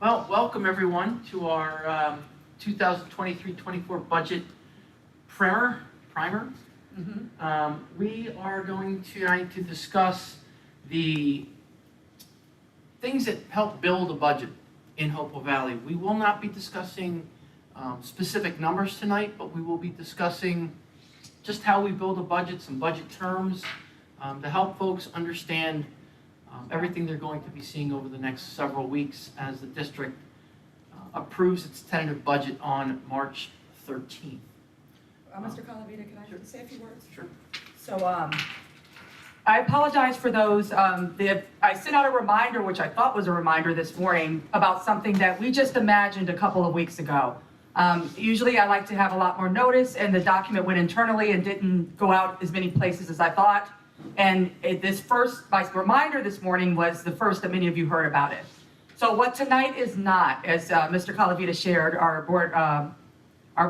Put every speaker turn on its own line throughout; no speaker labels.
Well, welcome everyone to our 2023-24 budget primer. We are going tonight to discuss the things that help build a budget in Hopewell Valley. We will not be discussing specific numbers tonight, but we will be discussing just how we build a budget, some budget terms, to help folks understand everything they're going to be seeing over the next several weeks as the district approves its tentative budget on March 13th.
Mr. Calavita, can I say a few words?
Sure.
So I apologize for those. I sent out a reminder, which I thought was a reminder this morning, about something that we just imagined a couple of weeks ago. Usually I like to have a lot more notice, and the document went internally and didn't go out as many places as I thought. And my reminder this morning was the first that many of you heard about it. So what tonight is not, as Mr. Calavita shared, our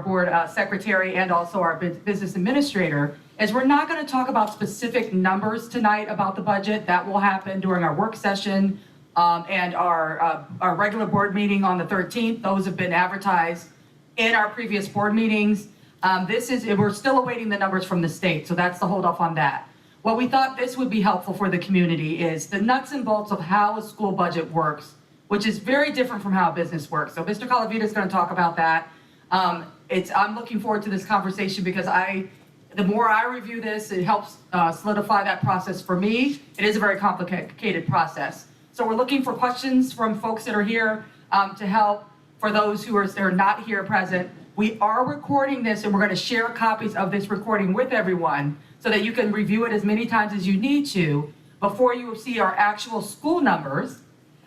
board secretary and also our business administrator, is we're not going to talk about specific numbers tonight about the budget. That will happen during our work session and our regular board meeting on the 13th. Those have been advertised in our previous board meetings. We're still awaiting the numbers from the state, so that's the holdup on that. What we thought this would be helpful for the community is the nuts and bolts of how a school budget works, which is very different from how a business works. So Mr. Calavita is going to talk about that. I'm looking forward to this conversation because the more I review this, it helps solidify that process for me. It is a very complicated process. So we're looking for questions from folks that are here to help. For those who are not here present, we are recording this, and we're going to share copies of this recording with everyone so that you can review it as many times as you need to before you see our actual school numbers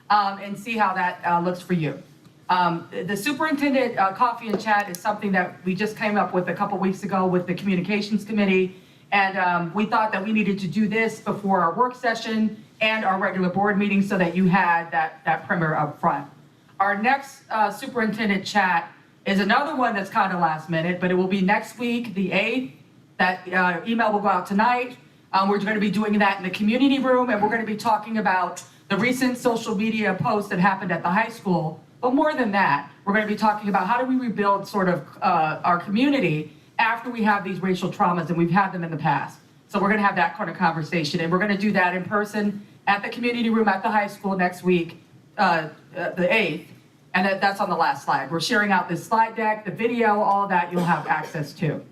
and see how that looks for you. The superintendent coffee and chat is something that we just came up with a couple weeks ago with the communications committee, and we thought that we needed to do this before our work session and our regular board meeting so that you had that primer up front. Our next superintendent chat is another one that's kind of last minute, but it will be next week, the 8th. That email will go out tonight. We're going to be doing that in the community room, and we're going to be talking about the recent social media post that happened at the high school. But more than that, we're going to be talking about how do we rebuild sort of our community after we have these racial traumas, and we've had them in the past. So we're going to have that kind of conversation, and we're going to do that in person at the community room at the high school next week, the 8th, and that's on the last slide. We're sharing out this slide deck, the video, all of that you'll have access to.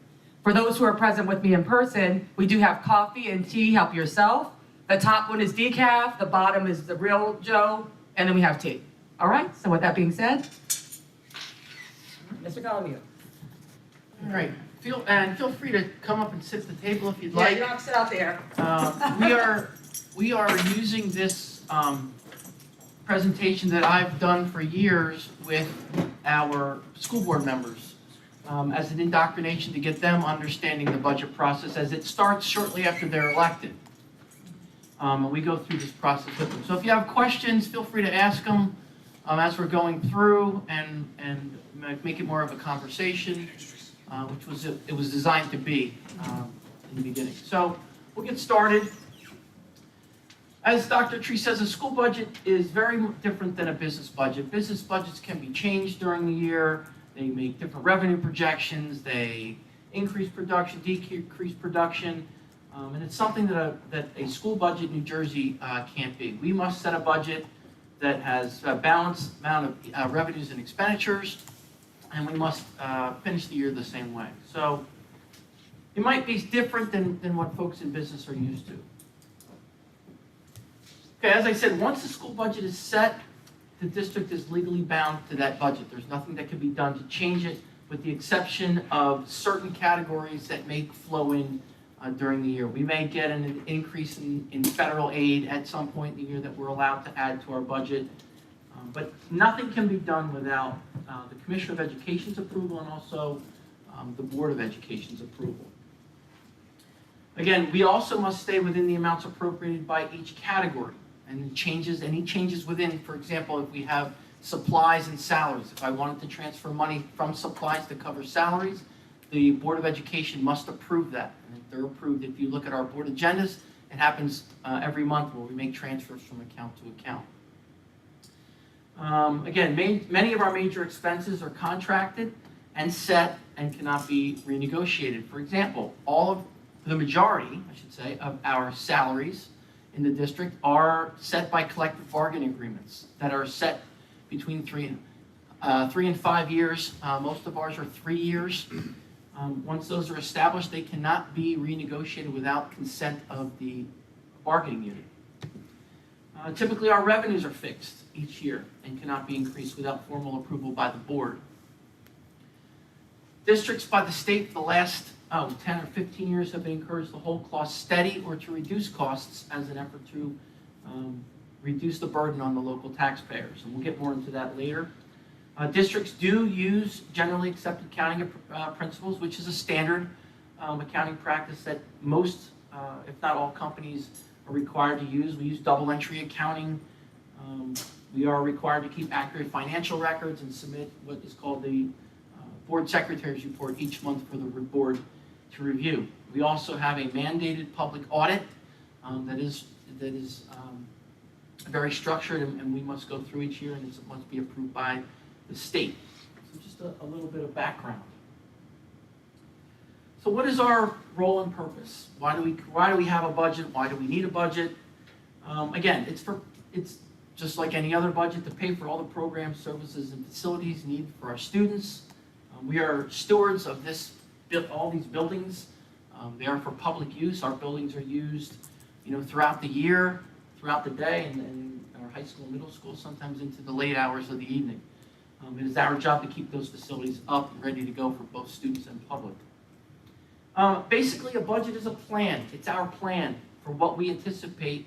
For those who are present with me in person, we do have coffee and tea, help yourself. The top one is decaf, the bottom is the real Joe, and then we have tea. All right, so with that being said, Mr. Calavita.
All right, feel free to come up and sit at the table if you'd
Yeah,
like.
you don't have to sit out there.
We are using this presentation that I've done for years with our school board members as an indoctrination to get them understanding the budget process as it starts shortly after they're elected. And we go through this process with them. So if you have questions, feel free to ask them as we're going through and make it more of a conversation, which it was designed to be in the beginning. So we'll get started. As Dr. Tree says, a school budget is very different than a business budget. Business budgets can be changed during the year. They make different revenue projections. They increase production, decrease production. And it's something that a school budget in New Jersey can't be. We must set a budget that has a balanced amount of revenues and expenditures, and we must finish the year the same way. So it might be different than what folks in business are used to. Okay, as I said, once the school budget is set, the district is legally bound to that budget. There's nothing that can be done to change it, with the exception of certain categories that may flow in during the year. We may get an increase in federal aid at some point in the year that we're allowed to add to our budget, but nothing can be done without the Commissioner of Education's approval and also the Board of Education's approval. Again, we also must stay within the amounts appropriated by each category. And any changes within, for example, if we have supplies and salaries, if I wanted to transfer money from supplies to cover salaries, the Board of Education must approve that. And if they're approved, if you look at our board agendas, it happens every month where we make transfers from account to account. Again, many of our major expenses are contracted and set and cannot be renegotiated. For example, the majority, I should say, of our salaries in the district are set by collective bargaining agreements that are set between 3 and 5 years. Most of ours are 3 years. Once those are established, they cannot be renegotiated without consent of the bargaining unit. Typically, our revenues are fixed each year and cannot be increased without formal approval by the board. Districts by the state for the last 10 or 15 years have been encouraged to hold costs steady or to reduce costs as an effort to reduce the burden on the local taxpayers. And we'll get more into that later. Districts do use generally accepted accounting principles, which is a standard accounting practice that most, if not all companies are required to use. We use double entry accounting. We are required to keep accurate financial records and submit what is called the board secretary's report each month for the board to review. We also have a mandated public audit that is very structured, and we must go through each year, and it must be approved by the state. So just a little bit of background. So what is our role and purpose? Why do we have a budget? Why do we need a budget? Again, it's just like any other budget to pay for all the programs, services, and facilities needed for our students. We are stewards of all these buildings. They are for public use. Our buildings are used, throughout the year, throughout the day, and in our high school, middle school, sometimes into the late hours of the evening. It is our job to keep those facilities up and ready to go for both students and public. Basically, a budget is a plan. It's our plan for what we anticipate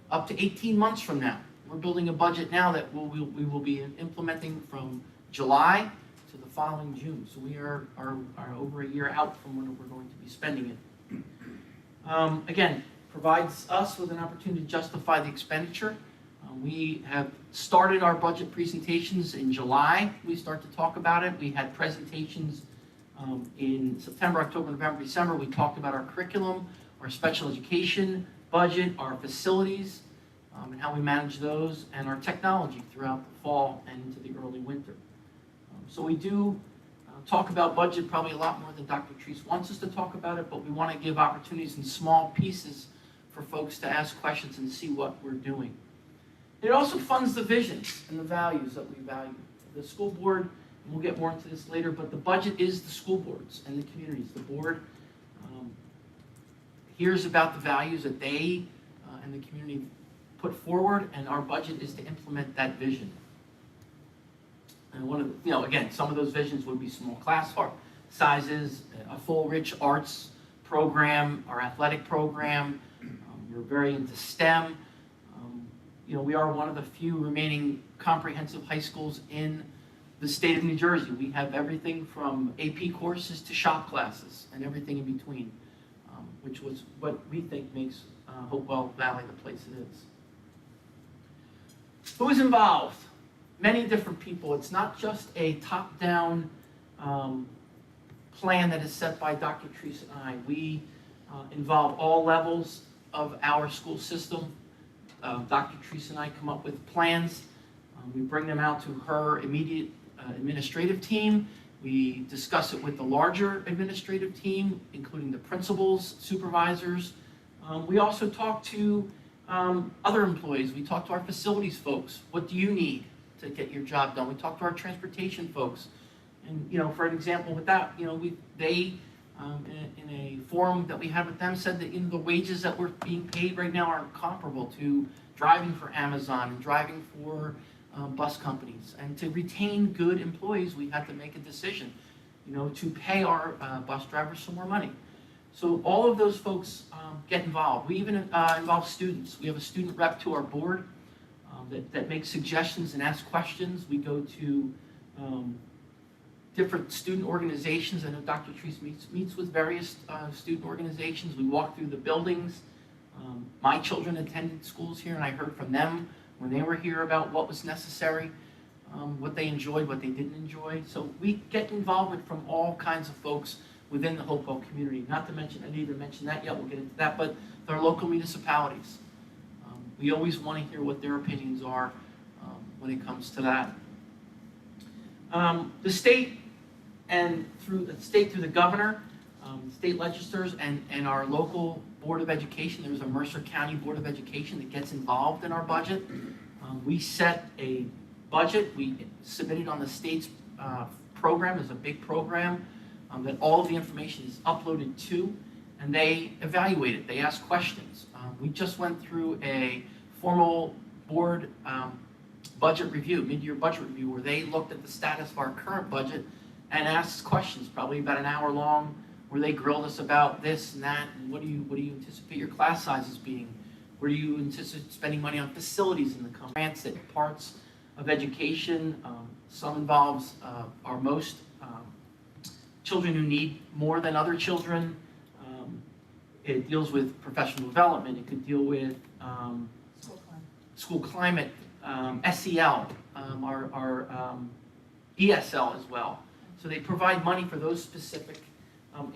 up to 18 months from now. We're building a budget now that we will be implementing from July to the following June. So we are over a year out from when we're going to be spending it. Again, provides us with an opportunity to justify the expenditure. We have started our budget presentations in July. We start to talk about it. We had presentations in September, October, November, December. We talked about our curriculum, our special education budget, our facilities, and how we manage those, and our technology throughout the fall and into the early winter. So we do talk about budget probably a lot more than Dr. Treese wants us to talk about it, but we want to give opportunities in small pieces for folks to ask questions and see what we're doing. It also funds the visions and the values that we value. The school board, and we'll get more into this later, but the budget is the school boards and the communities. The board hears about the values that they and the community put forward, and our budget is to implement that vision. And one of the, again, some of those visions would be small class sizes, a full rich arts program, our athletic program. We're very into STEM. We are one of the few remaining comprehensive high schools in the state of New Jersey. We have everything from AP courses to shop classes and everything in between, which was what we think makes Hopewell Valley the place it is. Who is involved? Many different people. It's not just a top-down plan that is set by Dr. Treese and I. We involve all levels of our school system. Dr. Treese and I come up with plans. We bring them out to her immediate administrative team. We discuss it with the larger administrative team, including the principals, supervisors. We also talk to other employees. We talk to our facilities folks. What do you need to get your job done? We talk to our transportation folks. And, for an example with that, they in a forum that we had with them said that the wages that we're being paid right now are comparable to driving for Amazon and driving for bus companies. And to retain good employees, we had to make a decision, to pay our bus drivers some more money. So all of those folks get involved. We even involve students. We have a student rep to our board that makes suggestions and asks questions. We go to different student organizations. I know Dr. Treese meets with various student organizations. We walk through the buildings. My children attended schools here, and I heard from them when they were here about what was necessary, what they enjoyed, what they didn't enjoy. So we get involvement from all kinds of folks within the Hopewell community. Not to mention, I didn't even mention that yet, we'll get into that, but our local municipalities. We always want to hear what their opinions are when it comes to that. The state and through the governor, state legislators, and our local Board of Education, there's a Mercer County Board of Education that gets involved in our budget. We set a budget, we submitted on the state's program, there's a big program that all of the information is uploaded to, and they evaluate it, they ask questions. We just went through a formal board budget review, mid-year budget review, where they looked at the status of our current budget and asked questions, probably about an hour long, where they grilled us about this and that, and what do you anticipate your class sizes being? Where do you anticipate spending money on facilities in the company? Grants at parts of education, some involves our most children who need more than other children. It deals with professional development. It could deal with school climate, SEL, our ESL as well. So they provide money for those specific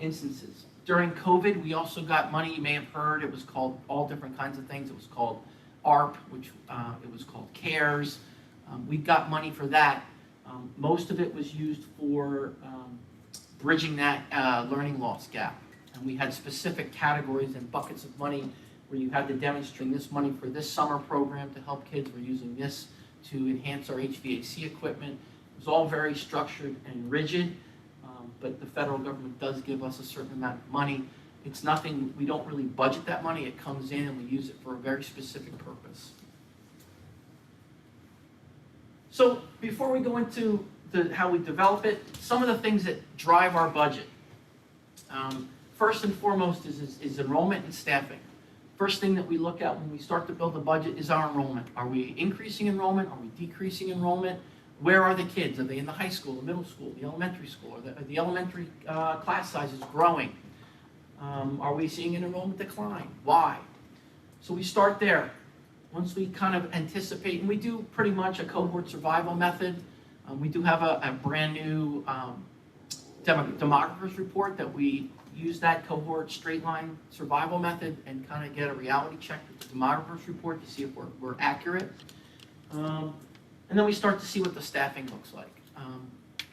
instances. During COVID, we also got money, you may have heard, it was called all different kinds of things. It was called ARP, which it was called CARES. We got money for that. Most of it was used for bridging that learning loss gap. And we had specific categories and buckets of money where you had to demonstrate this money for this summer program to help kids. We're using this to enhance our HVAC equipment. It was all very structured and rigid, but the federal government does give us a certain amount of money. It's nothing, we don't really budget that money. It comes in and we use it for a very specific purpose. So before we go into how we develop it, some of the things that drive our budget. First and foremost is enrollment and staffing. First thing that we look at when we start to build the budget is our enrollment. Are we increasing enrollment? Are we decreasing enrollment? Where are the kids? Are they in the high school, the middle school, the elementary school? Are the elementary class sizes growing? Are we seeing an enrollment decline? Why? So we start there. Once we kind of anticipate, and we do pretty much a cohort survival method. We do have a brand new demographers report that we use that cohort straight line survival method and kind of get a reality check with the demographers report to see if we're accurate. And then we start to see what the staffing looks like.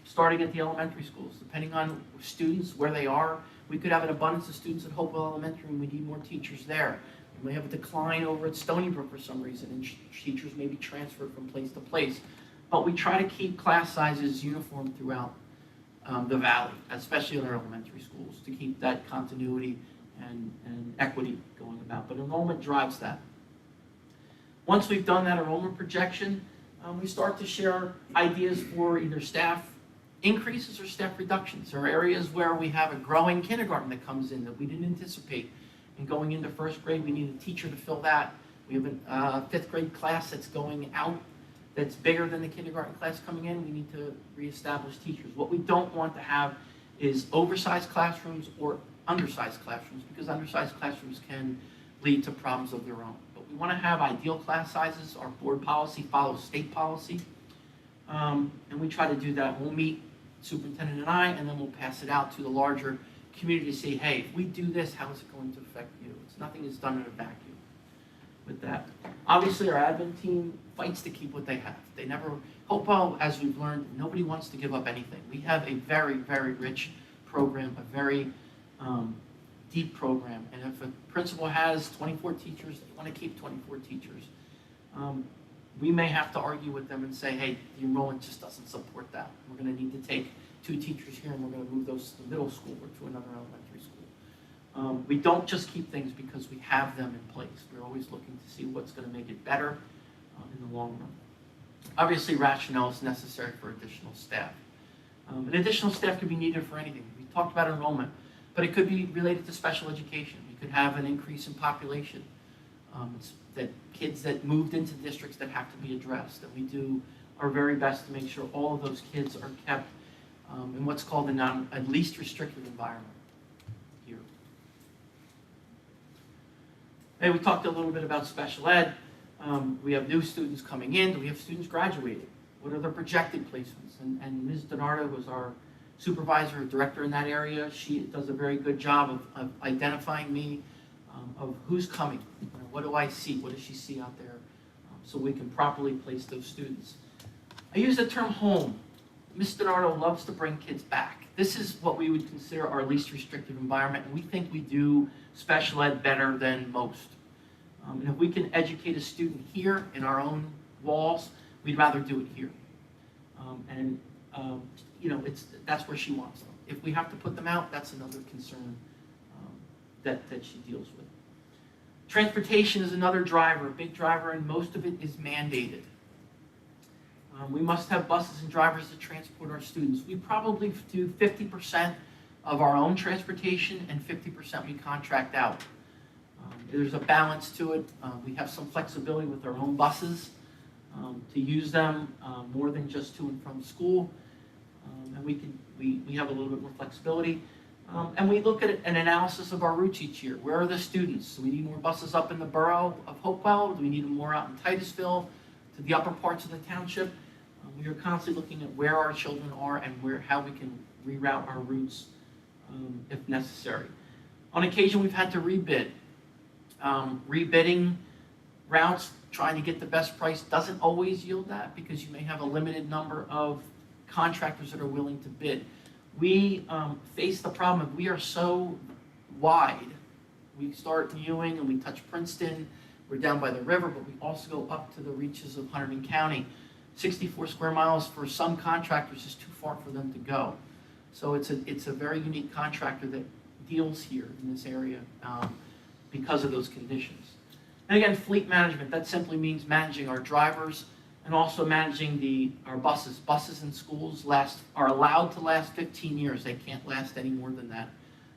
Starting at the elementary schools, depending on students, where they are, we could have an abundance of students at Hopewell Elementary and we need more teachers there. We may have a decline over at Stony Brook for some reason, and teachers may be transferred from place to place. But we try to keep class sizes uniform throughout the valley, especially in our elementary schools, to keep that continuity and equity going about. But enrollment drives that. Once we've done that enrollment projection, we start to share ideas for either staff increases or staff reductions. There are areas where we have a growing kindergarten that comes in that we didn't anticipate. And going into first grade, we need a teacher to fill that. We have a fifth grade class that's going out that's bigger than the kindergarten class coming in. We need to reestablish teachers. What we don't want to have is oversized classrooms or undersized classrooms, because undersized classrooms can lead to problems of their own. But we want to have ideal class sizes. Our board policy follows state policy. And we try to do that. We'll meet superintendent and I, and then we'll pass it out to the larger community to say, hey, if we do this, how is it going to affect you? Nothing is done in a vacuum with that. Obviously, our admin team fights to keep what they have. They never, Hopewell, as we've learned, nobody wants to give up anything. We have a very, very rich program, a very deep program. And if a principal has 24 teachers, they want to keep 24 teachers. We may have to argue with them and say, hey, the enrollment just doesn't support that. We're going to need to take 2 teachers here and we're going to move those to the middle school or to another elementary school. We don't just keep things because we have them in place. We're always looking to see what's going to make it better in the long run. Obviously, rationale is necessary for additional staff. And additional staff could be needed for anything. We talked about enrollment, but it could be related to special education. We could have an increase in population. That kids that moved into districts that have to be addressed, and we do our very best to make sure all of those kids are kept in what's called a least restrictive environment here. Hey, we talked a little bit about special ed. We have new students coming in. Do we have students graduating? What are the projected placements? And Ms. Donardo was our supervisor or director in that area. She does a very good job of identifying me of who's coming. What do I see? What does she see out there? so we can properly place those students. I use the term home. Ms. DiNardo loves to bring kids back. This is what we would consider our least restrictive environment, and we think we do special ed better than most. And if we can educate a student here in our own walls, we'd rather do it here. That's where she wants them. If we have to put them out, that's another concern that she deals with. Transportation is another driver, a big driver, and most of it is mandated. We must have buses and drivers to transport our students. We probably do 50% of our own transportation and 50% we contract out. There's a balance to it. We have some flexibility with our own buses to use them more than just to and from school. And we have a little bit more flexibility. And we look at an analysis of our routes each year. Where are the students? Do we need more buses up in the borough of Hopewell? Do we need them more out in Titusville, to the upper parts of the township? We are constantly looking at where our children are and how we can reroute our routes if necessary. On occasion, we've had to rebid. Rebidding routes, trying to get the best price, doesn't always yield that because you may have a limited number of contractors that are willing to bid. We face the problem of we are so wide. We start in Ewing and we touch Princeton. We're down by the river, but we also go up to the reaches of Hunterdon County. 64 square miles for some contractors is too far for them to go. So it's a very unique contractor that deals here in this area because of those conditions. And again, fleet management, that simply means managing our drivers and also managing our buses. Buses in schools are allowed to last 15 years. They can't last any more than that.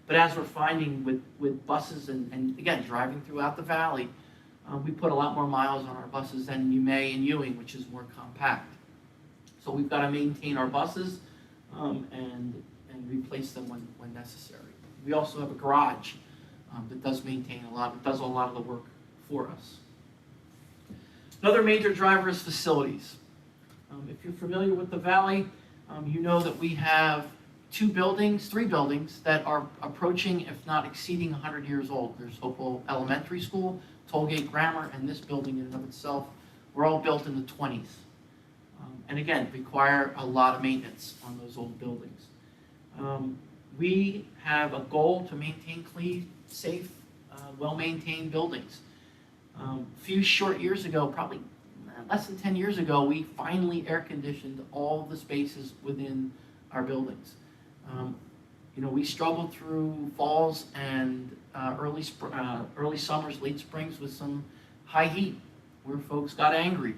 But as we're finding with buses and again, driving throughout the valley, we put a lot more miles on our buses than you may in Ewing, which is more compact. So we've got to maintain our buses and replace them when necessary. We also have a garage that does maintain does a lot of the work for us. Another major driver is facilities. If you're familiar with the Valley, you know that we have three buildings that are approaching, if not exceeding 100 years old. There's Hopewell Elementary School, Tollgate Grammar, and this building in and of itself were all built in the 20s. And again, require a lot of maintenance on those old buildings. We have a goal to maintain clean, safe, well-maintained buildings. A few short years ago, probably less than 10 years ago, we finally air-conditioned all the spaces within our buildings. We struggled through falls and early summers, late springs with some high heat where folks got angry.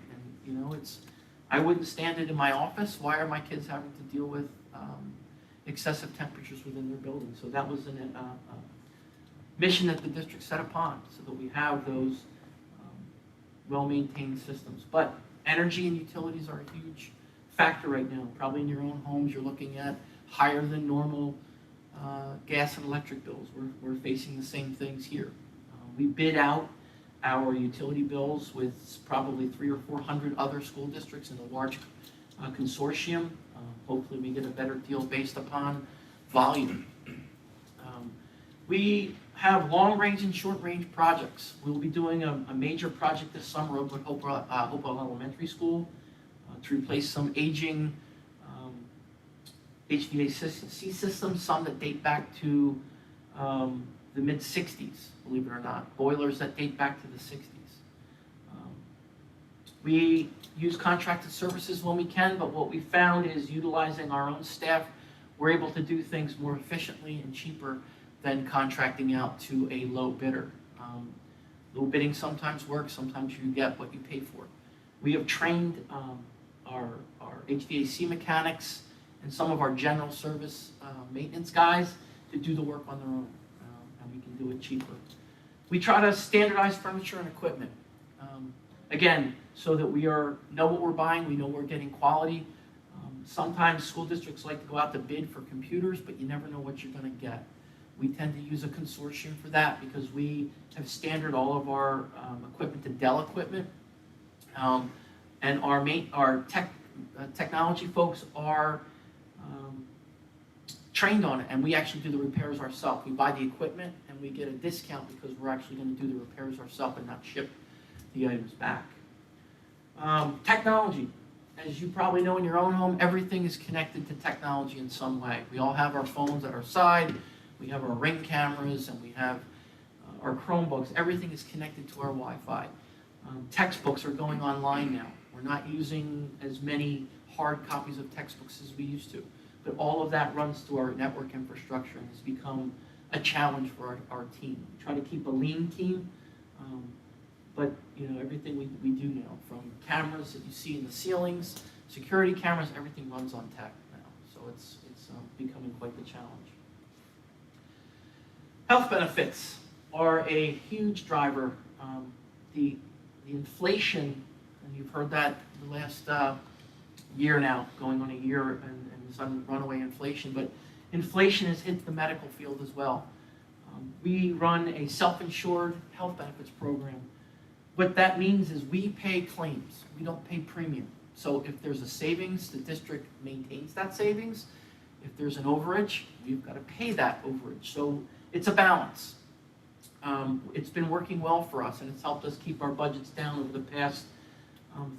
And, I wouldn't stand it in my office. Why are my kids having to deal with excessive temperatures within their buildings? So that was a mission that the district set upon so that we have those well-maintained systems. But energy and utilities are a huge factor right now. Probably in your own homes, you're looking at higher than normal gas and electric bills. We're facing the same things here. We bid out our utility bills with probably 300 or 400 other school districts in a large consortium. Hopefully we get a better deal based upon volume. We have long-range and short-range projects. We'll be doing a major project this summer over at Hopewell Elementary School to replace some aging HVAC systems, some that date back to the mid-60s, believe it or not. Boilers that date back to the 60s. We use contracted services when we can, but what we found is utilizing our own staff, we're able to do things more efficiently and cheaper than contracting out to a low bidder. Low bidding sometimes works, sometimes you get what you pay for. We have trained our HVAC mechanics and some of our general service maintenance guys to do the work on their own, and we can do it cheaper. We try to standardize furniture and equipment. Again, so that we know what we're buying, we know we're getting quality. Sometimes school districts like to go out to bid for computers, but you never know what you're going to get. We tend to use a consortium for that because we have standard all of our equipment to Dell equipment. And our technology folks are trained on it, and we actually do the repairs ourselves. We buy the equipment and we get a discount because we're actually going to do the repairs ourselves and not ship the items back. Technology. As you probably know in your own home, everything is connected to technology in some way. We all have our phones at our side, we have our Ring cameras, and we have our Chromebooks. Everything is connected to our Wi-Fi. Textbooks are going online now. We're not using as many hard copies of textbooks as we used to. But all of that runs through our network infrastructure and has become a challenge for our team. We try to keep a lean team, but everything we do now, from cameras that you see in the ceilings, security cameras, everything runs on tech now. So it's becoming quite the challenge. Health benefits are a huge driver. The inflation, and you've heard that the last year now, going on a year, and some runaway inflation, but inflation has hit the medical field as well. We run a self-insured health benefits program. What that means is we pay claims. We don't pay premium. So if there's a savings, the district maintains that savings. If there's an overage, we've got to pay that overage. So it's a balance. It's been working well for us, and it's helped us keep our budgets down over the past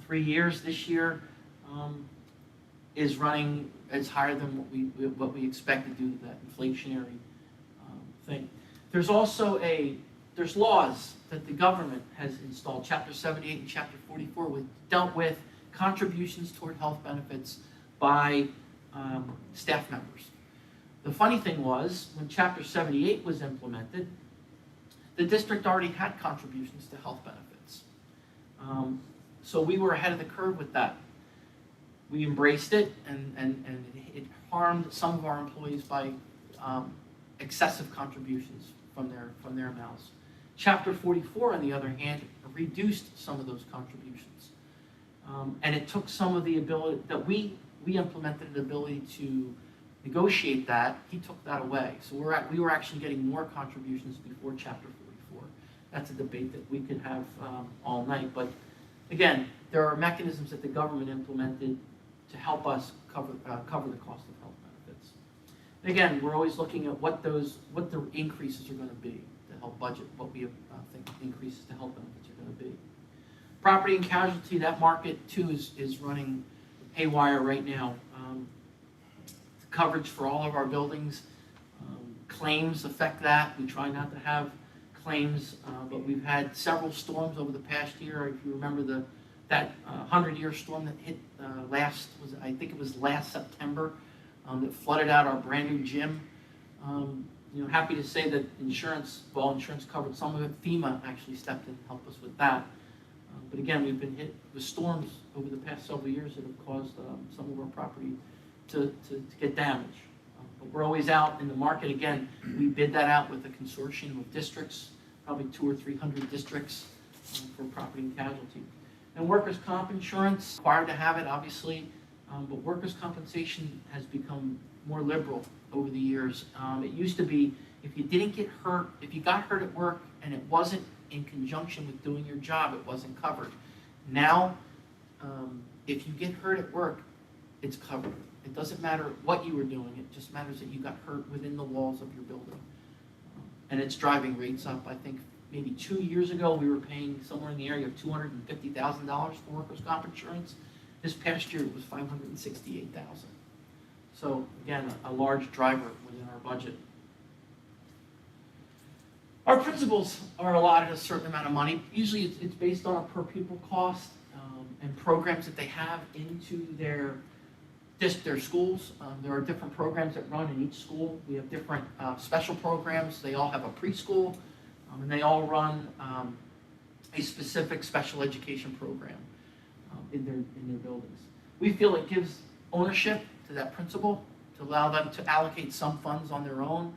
3 years. This year is running as higher than what we expected due to that inflationary thing. There's also there's laws that the government has installed, Chapter 78 and Chapter 44, dealt with contributions toward health benefits by staff members. The funny thing was, when Chapter 78 was implemented, the district already had contributions to health benefits. So we were ahead of the curve with that. We embraced it, and it harmed some of our employees by excessive contributions from their amounts. Chapter 44, on the other hand, reduced some of those contributions. And it took some of the ability that we implemented an ability to negotiate that. He took that away. So we were actually getting more contributions before Chapter 44. That's a debate that we could have all night. But again, there are mechanisms that the government implemented to help us cover the cost of health benefits. And again, we're always looking at what the increases are going to be to help budget what we think increases to health benefits are going to be. Property and casualty, that market too is running haywire right now. Coverage for all of our buildings, claims affect that. We try not to have claims, but we've had several storms over the past year. If you remember that 100-year storm that hit I think it was last September, that flooded out our brand new gym. Happy to say that insurance covered some of it. FEMA actually stepped in and helped us with that. But again, we've been hit with storms over the past several years that have caused some of our property to get damaged. But we're always out in the market. Again, we bid that out with a consortium of districts, probably 200 or 300 districts for property and casualty. And workers' comp insurance, required to have it, obviously, but workers' compensation has become more liberal over the years. It used to be, if you didn't get hurt, if you got hurt at work and it wasn't in conjunction with doing your job, it wasn't covered. Now, if you get hurt at work, it's covered. It doesn't matter what you were doing, it just matters that you got hurt within the walls of your building. And it's driving rates up. I think maybe 2 years ago, we were paying somewhere in the area of $250,000 for workers' comp insurance. This past year, it was $568,000. So again, a large driver within our budget. Our principals are allotted a certain amount of money. Usually it's based on a per pupil cost and programs that they have into their schools. There are different programs that run in each school. We have different special programs. They all have a preschool, and they all run a specific special education program in their buildings. We feel it gives ownership to that principal to allow them to allocate some funds on their own,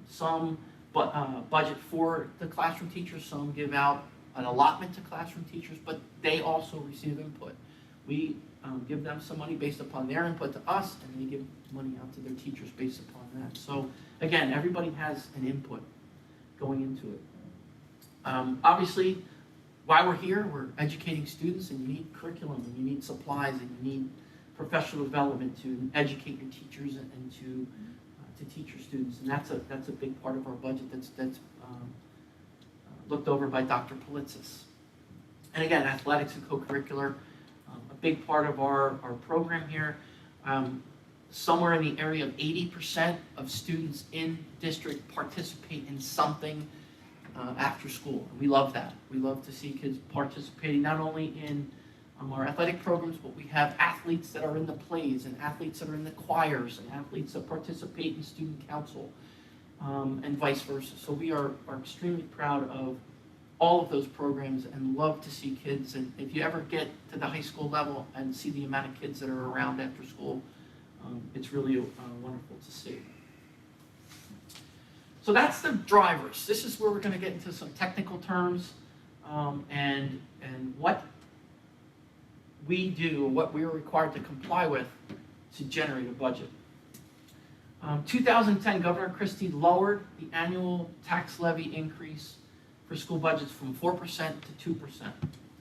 some budget for the classroom teachers, some give out an allotment to classroom teachers, but they also receive input. We give them some money based upon their input to us, and they give money out to their teachers based upon that. So again, everybody has an input going into it. Obviously, while we're here, we're educating students, and you need curriculum, and you need supplies, and you need professional development to educate your teachers and to teach your students, and that's a big part of our budget that's looked over by Dr. Politzis. And again, athletics and co-curricular. big part of our program here. Somewhere in the area of 80% of students in district participate in something after school. And we love that. We love to see kids participating not only in our athletic programs, but we have athletes that are in the plays and athletes that are in the choirs and athletes that participate in student council and vice versa. So we are extremely proud of all of those programs and love to see kids. And if you ever get to the high school level and see the amount of kids that are around after school, it's really wonderful to see. So that's the drivers. This is where we're going to get into some technical terms and what we do, what we are required to comply with to generate a budget. 2010, Governor Christie lowered the annual tax levy increase for school budgets from 4% to 2%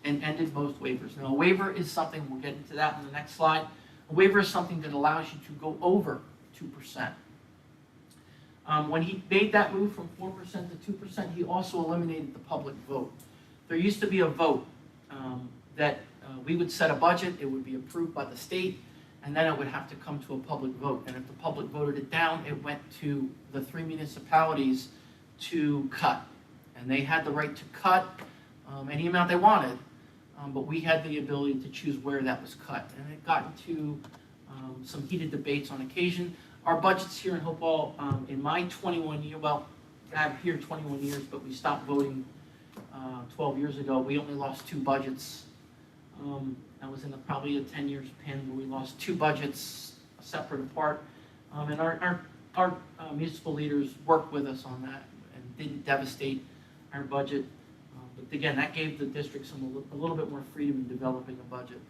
and ended most waivers. Now, a waiver is something, we'll get into that in the next slide. A waiver is something that allows you to go over 2%. When he made that move from 4% to 2%, he also eliminated the public vote. There used to be a vote that we would set a budget, it would be approved by the state, and then it would have to come to a public vote. And if the public voted it down, it went to the 3 municipalities to cut. And they had the right to cut any amount they wanted, but we had the ability to choose where that was cut. And it got into some heated debates on occasion. Our budgets here in Hopewell, in my 21 year, well, I'm here 21 years, but we stopped voting 12 years ago. We only lost 2 budgets. That was in probably a 10 year span where we lost 2 budgets separate apart. And our municipal leaders worked with us on that and didn't devastate our budget. But again, that gave the district a little bit more freedom in developing a budget.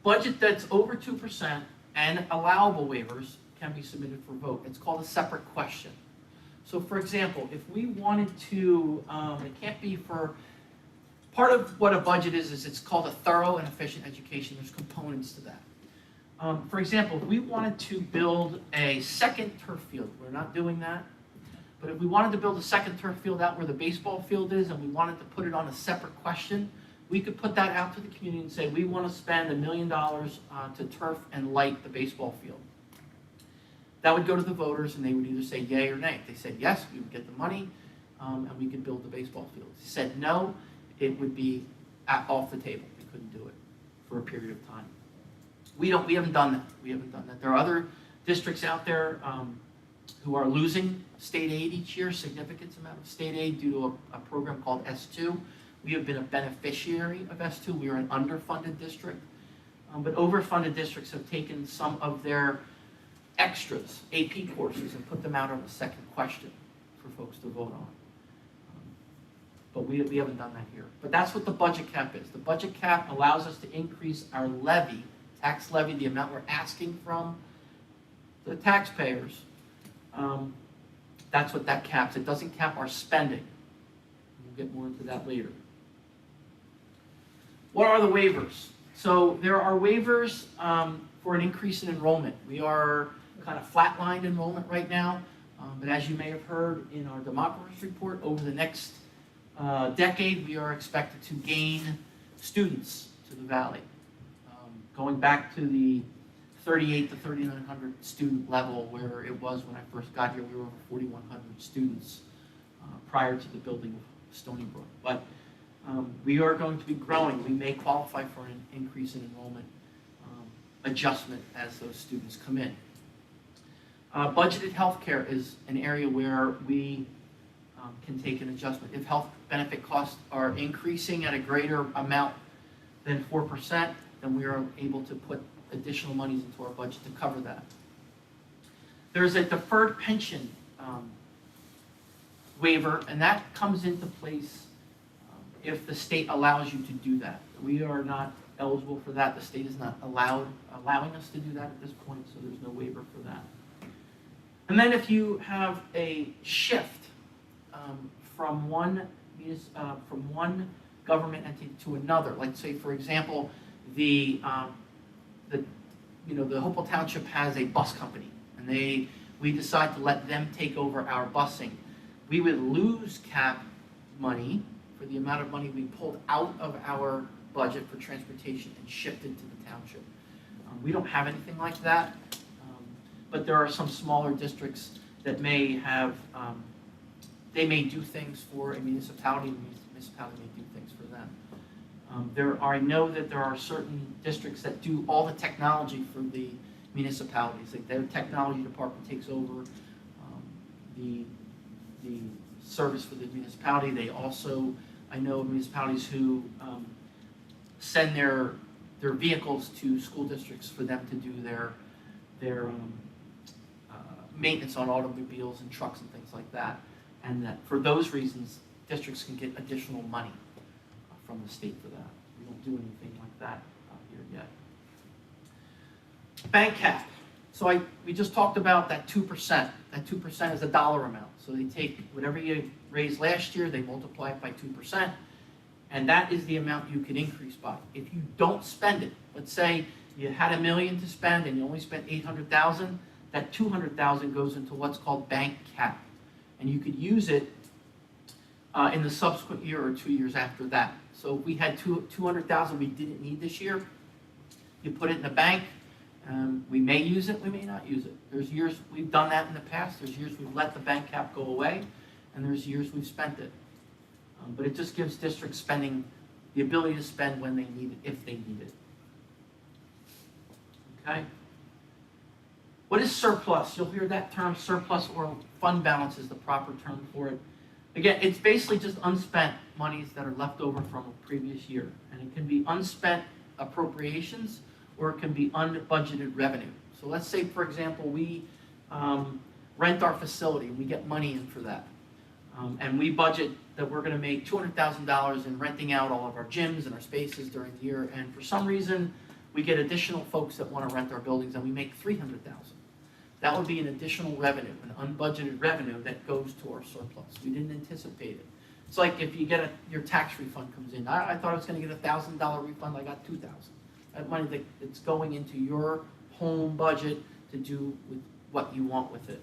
Budget that's over 2% and allowable waivers can be submitted for vote. It's called a separate question. So for example, if we wanted to, it can't be for, part of what a budget is it's called a thorough and efficient education. There's components to that. For example, if we wanted to build a second turf field, we're not doing that, but if we wanted to build a second turf field out where the baseball field is and we wanted to put it on a separate question, we could put that out to the community and say, we want to spend $1 million to turf and light the baseball field. That would go to the voters and they would either say yay or nay. If they said yes, we would get the money and we could build the baseball field. If they said no, it would be off the table. We couldn't do it for a period of time. We haven't done that. We haven't done that. There are other districts out there who are losing state aid each year, significant amount of state aid due to a program called S2. We have been a beneficiary of S2. We are an underfunded district, but overfunded districts have taken some of their extras, AP courses, and put them out on a second question for folks to vote on. But we haven't done that here. But that's what the budget cap is. The budget cap allows us to increase our levy, tax levy, the amount we're asking from the taxpayers. That's what that caps. It doesn't cap our spending. We'll get more into that later. What are the waivers? So there are waivers for an increase in enrollment. We are kind of flatlined enrollment right now, but as you may have heard in our demography report, over the next decade, we are expected to gain students to the Valley. Going back to the 3,800 to 3,900 student level where it was when I first got here, we were over 4,100 students prior to the building of Stony Brook. But we are going to be growing. We may qualify for an increase in enrollment adjustment as those students come in. Budgeted health care is an area where we can take an adjustment. If health benefit costs are increasing at a greater amount than 4%, then we are able to put additional monies into our budget to cover that. There's a deferred pension waiver, and that comes into place if the state allows you to do that. We are not eligible for that. The state is not allowing us to do that at this point, so there's no waiver for that. And then if you have a shift from one government entity to another, like say for example, the Hopewell Township has a bus company, and we decide to let them take over our busing. We would lose cap money for the amount of money we pulled out of our budget for transportation and shift it to the township. We don't have anything like that, but there are some smaller districts that may have, they may do things for a municipality, and the municipality may do things for them. I know that there are certain districts that do all the technology for the municipalities. Like their technology department takes over the service for the municipality. They also, I know municipalities who send their vehicles to school districts for them to do their maintenance on automobiles and trucks and things like that. And that for those reasons, districts can get additional money from the state for that. We don't do anything like that here yet. Bank cap. So we just talked about that 2%. That 2% is a dollar amount. So they take whatever you raised last year, they multiply it by 2%, and that is the amount you can increase by. If you don't spend it, let's say you had $1 million to spend and you only spent $800,000, that $200,000 goes into what's called bank cap, and you could use it in the subsequent year or 2 years after that. So if we had $200,000 we didn't need this year, you put it in the bank. We may use it, we may not use it. There's years we've done that in the past. There's years we've let the bank cap go away, and there's years we've spent it. But it just gives districts spending the ability to spend when they need it, if they need it. Okay? What is surplus? You'll hear that term, surplus, or fund balance is the proper term for it. Again, it's basically just unspent monies that are left over from a previous year. And it can be unspent appropriations, or it can be unbudgeted revenue. So let's say, for example, we rent our facility and we get money in for that. And we budget that we're going to make $200,000 in renting out all of our gyms and our spaces during the year. And for some reason, we get additional folks that want to rent our buildings and we make $300,000. That would be an additional revenue, an unbudgeted revenue that goes to our surplus. We didn't anticipate it. It's like if you get your tax refund comes in. I thought I was going to get a $1,000 refund. I got $2,000. That money that's going into your home budget to do with what you want with it.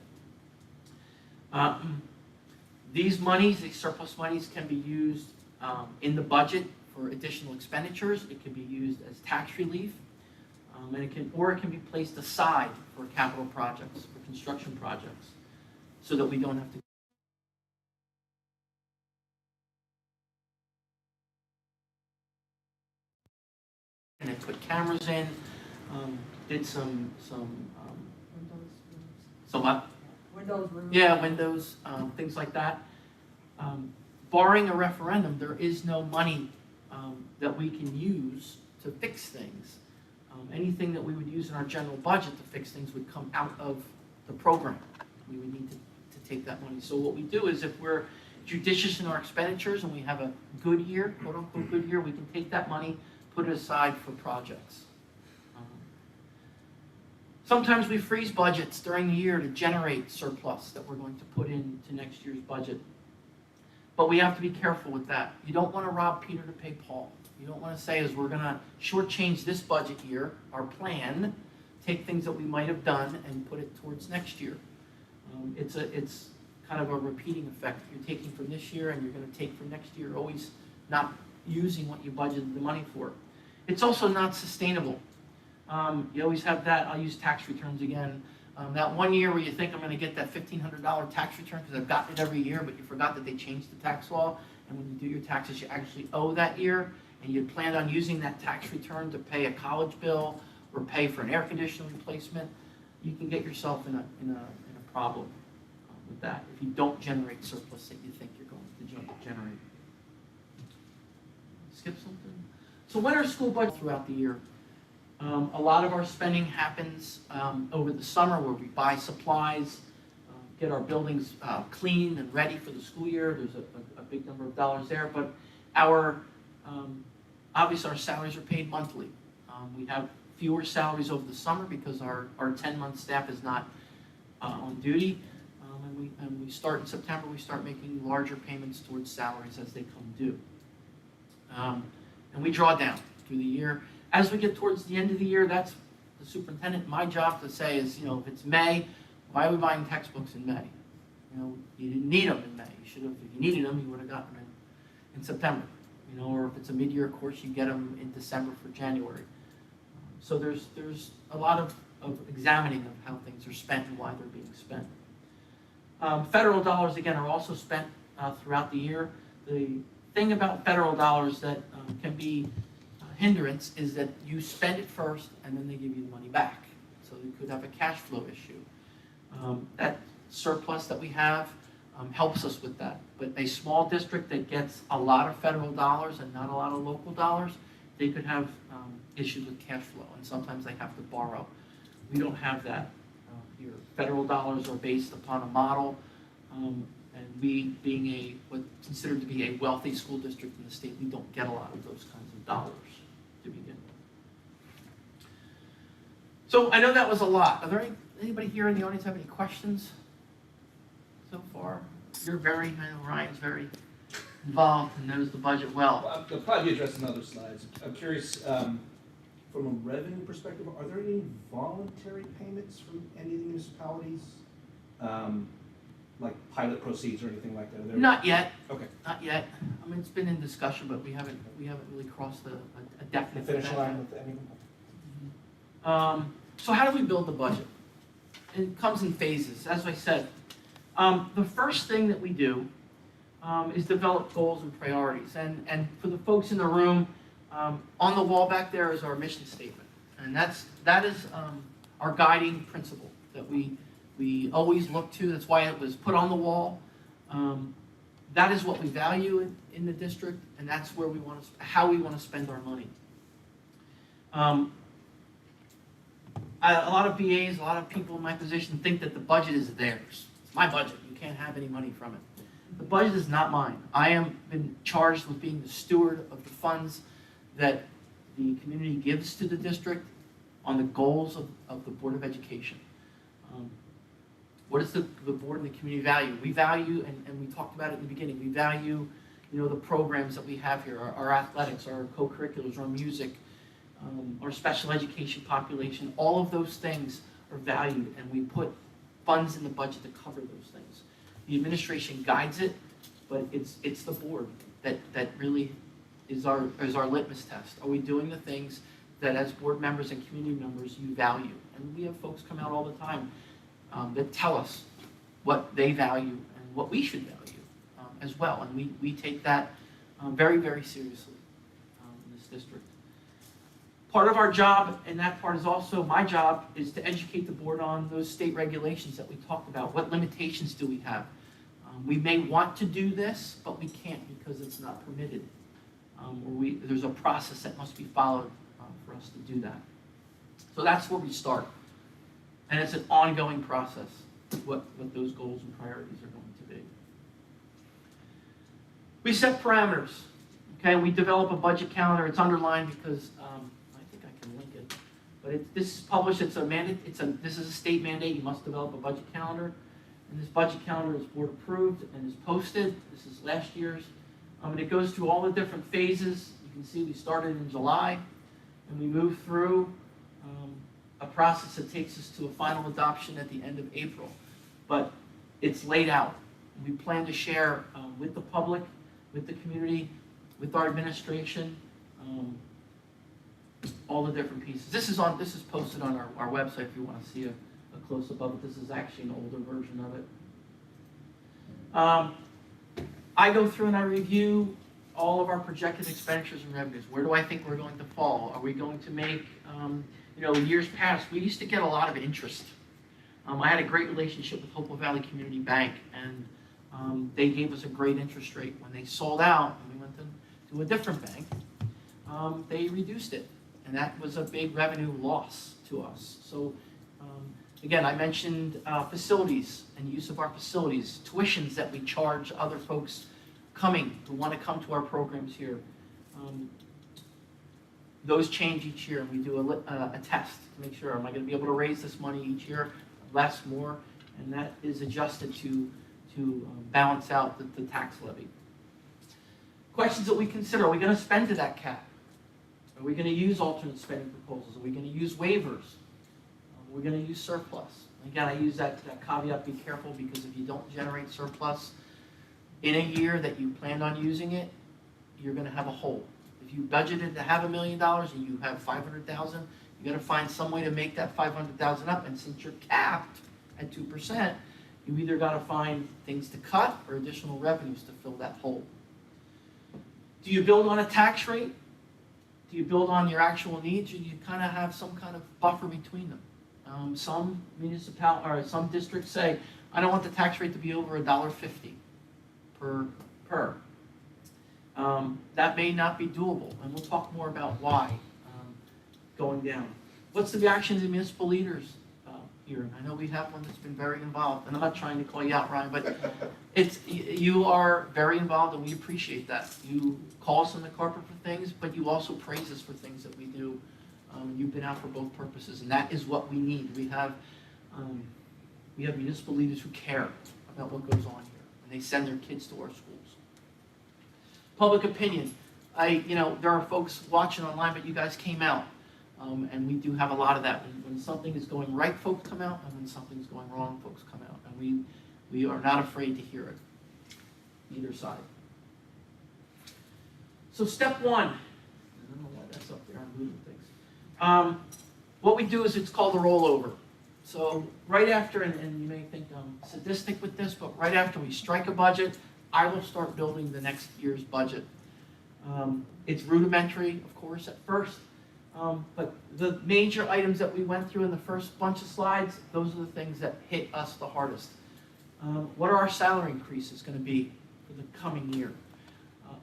These monies, these surplus monies, can be used in the budget for additional expenditures. It can be used as tax relief, and it can be placed aside for capital projects, for construction projects, so that we don't have to. And they put cameras in, did some what?
Windows rooms.
Yeah, windows, things like that. Barring a referendum, there is no money that we can use to fix things. Anything that we would use in our general budget to fix things would come out of the program. We would need to take that money. So what we do is if we're judicious in our expenditures and we have a good year, quote unquote good year, we can take that money, put it aside for projects. Sometimes we freeze budgets during the year to generate surplus that we're going to put into next year's budget. But we have to be careful with that. You don't want to rob Peter to pay Paul. You don't want to say, we're going to shortchange this budget year, our plan, take things that we might have done and put it towards next year. It's kind of a repeating effect. You're taking from this year and you're going to take from next year, always not using what you budgeted the money for. It's also not sustainable. You always have that. I'll use tax returns again. That 1 year where you think I'm going to get that $1,500 tax return because I've gotten it every year, but you forgot that they changed the tax law, and when you do your taxes, you actually owe that year, and you planned on using that tax return to pay a college bill or pay for an air conditioner replacement. You can get yourself in a problem with that if you don't generate surplus that you think you're going to generate. Skip something. So when are school budgets throughout the year? A lot of our spending happens over the summer where we buy supplies, get our buildings clean and ready for the school year. There's a big number of dollars there, but obviously our salaries are paid monthly. We have fewer salaries over the summer because our 10-month staff is not on duty, and we start in September. We start making larger payments towards salaries as they come due, and we draw down through the year. As we get towards the end of the year, that's the superintendent. My job to say is, if it's May, why are we buying textbooks in May? You didn't need them in May. You should have, if you needed them, you would have gotten them in September. or if it's a mid-year course, you get them in December for January. So there's a lot of examining of how things are spent and why they're being spent. Federal dollars, again, are also spent throughout the year. The thing about federal dollars that can be a hindrance is that you spend it first and then they give you the money back. So you could have a cash flow issue. That surplus that we have helps us with that. But a small district that gets a lot of federal dollars and not a lot of local dollars, they could have issues with cash flow, and sometimes they have to borrow. We don't have that here. Federal dollars are based upon a model, and we, being what's considered to be a wealthy school district in the state, we don't get a lot of those kinds of dollars to begin with. So I know that was a lot. Are there anybody here in the audience have any questions so far? You're I know Ryan's very involved and knows the budget well.
Well, I'll probably be addressing other slides. I'm curious, from a revenue perspective, are there any voluntary payments from any of the municipalities? Like pilot proceeds or anything like that?
Not yet.
Okay.
Not yet. I mean, it's been in discussion, but we haven't really crossed a definite
Finish line with any of them?
So how do we build the budget? It comes in phases, as I said. The first thing that we do is develop goals and priorities. And for the folks in the room, on the wall back there is our mission statement. And that is our guiding principle that we always look to. That's why it was put on the wall. That is what we value in the district, and that's where how we want to spend our money. A lot of BAs, a lot of people in my position think that the budget is theirs. It's my budget. You can't have any money from it. The budget is not mine. I am been charged with being the steward of the funds that the community gives to the district on the goals of the Board of Education. What does the board and the community value? We value, and we talked about it in the beginning, we value the programs that we have here, our athletics, our co-curriculars, our music, our special education population. All of those things are valued, and we put funds in the budget to cover those things. The administration guides it, but it's the board that really is our litmus test. Are we doing the things that as board members and community members you value? And we have folks come out all the time that tell us what they value and what we should value as well. And we take that very, very seriously in this district. Part of our job, and that part is also my job, is to educate the board on those state regulations that we talked about. What limitations do we have? We may want to do this, but we can't because it's not permitted. There's a process that must be followed for us to do that. So that's where we start. And it's an ongoing process, what those goals and priorities are going to be. We set parameters. Okay, we develop a budget calendar. It's underlined because I think I can link it. But this is published. This is a state mandate. You must develop a budget calendar. And this budget calendar is board approved and is posted. This is last year's. And it goes through all the different phases. You can see we started in July, and we moved through a process that takes us to a final adoption at the end of April. But it's laid out. We plan to share with the public, with the community, with our administration, all the different pieces. This is posted on our website if you want to see a close-up of it. This is actually an older version of it. I go through and I review all of our projected expenditures and revenues. Where do I think we're going to fall? Are we going to make, years past, we used to get a lot of interest. I had a great relationship with Hopewell Valley Community Bank, and they gave us a great interest rate. When they sold out and we went to a different bank, they reduced it, and that was a big revenue loss to us. So again, I mentioned facilities and use of our facilities, tuitions that we charge other folks who want to come to our programs here. Those change each year, and we do a test to make sure, am I going to be able to raise this money each year, less, more, and that is adjusted to balance out the tax levy. Questions that we consider: are we going to spend to that cap? Are we going to use alternate spending proposals? Are we going to use waivers? We're going to use surplus. Again, I use that caveat, be careful, because if you don't generate surplus in a year that you planned on using it, you're gonna have a hole. If you budgeted to have $1 million and you have 500,000, you gotta find some way to make that 500,000 up, and since you're capped at 2%, you either gotta find things to cut or additional revenues to fill that hole. Do you build on a tax rate? Do you build on your actual needs, or do you kind of have some kind of buffer between them? Some some districts say, I don't want the tax rate to be over $1.50 per. That may not be doable, and we'll talk more about why going down. What's the reaction of the municipal leaders here? I know we have one that's been very involved, and I'm not trying to call you out, Ryan, but you are very involved, and we appreciate that. You call us on the carpet for things, but you also praise us for things that we do. You've been out for both purposes, and that is what we need. We have municipal leaders who care about what goes on here, and they send their kids to our schools. Public opinion. There are folks watching online, but you guys came out, and we do have a lot of that. When something is going right, folks come out, and when something's going wrong, folks come out, and we are not afraid to hear it, either side. So step one, I don't know why that's up there, I'm moving things. What we do is it's called a rollover. So right after, and you may think I'm sadistic with this, but right after we strike a budget, I will start building the next year's budget. It's rudimentary, of course, at first, but the major items that we went through in the first bunch of slides, those are the things that hit us the hardest. What are our salary increases going to be for the coming year?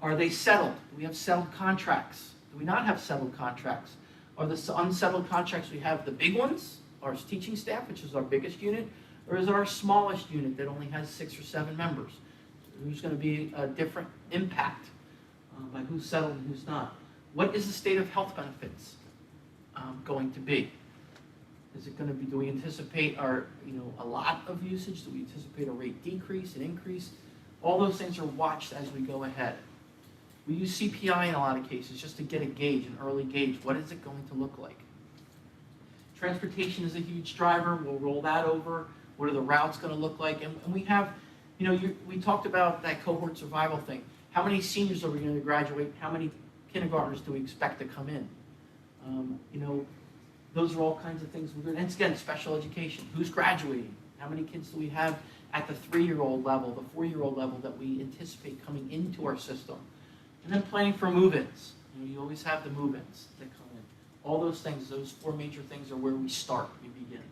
Are they settled? Do we have settled contracts? Do we not have settled contracts? Are the unsettled contracts we have the big ones, our teaching staff, which is our biggest unit, or is it our smallest unit that only has 6 or 7 members? There's going to be a different impact by who's settled and who's not. What is the state of health benefits going to be? Is it going to be, do we anticipate a lot of usage? Do we anticipate a rate decrease, an increase? All those things are watched as we go ahead. We use CPI in a lot of cases just to get a gauge, an early gauge. What is it going to look like? Transportation is a huge driver. We'll roll that over. What are the routes going to look like? And we have, we talked about that cohort survival thing. How many seniors are we going to graduate? How many kindergartners do we expect to come in? Those are all kinds of things we're doing. And again, special education. Who's graduating? How many kids do we have at the 3-year-old level, the 4-year-old level that we anticipate coming into our system? And then planning for move-ins. You always have the move-ins that come in. All those things, those 4 major things are where we start, we begin.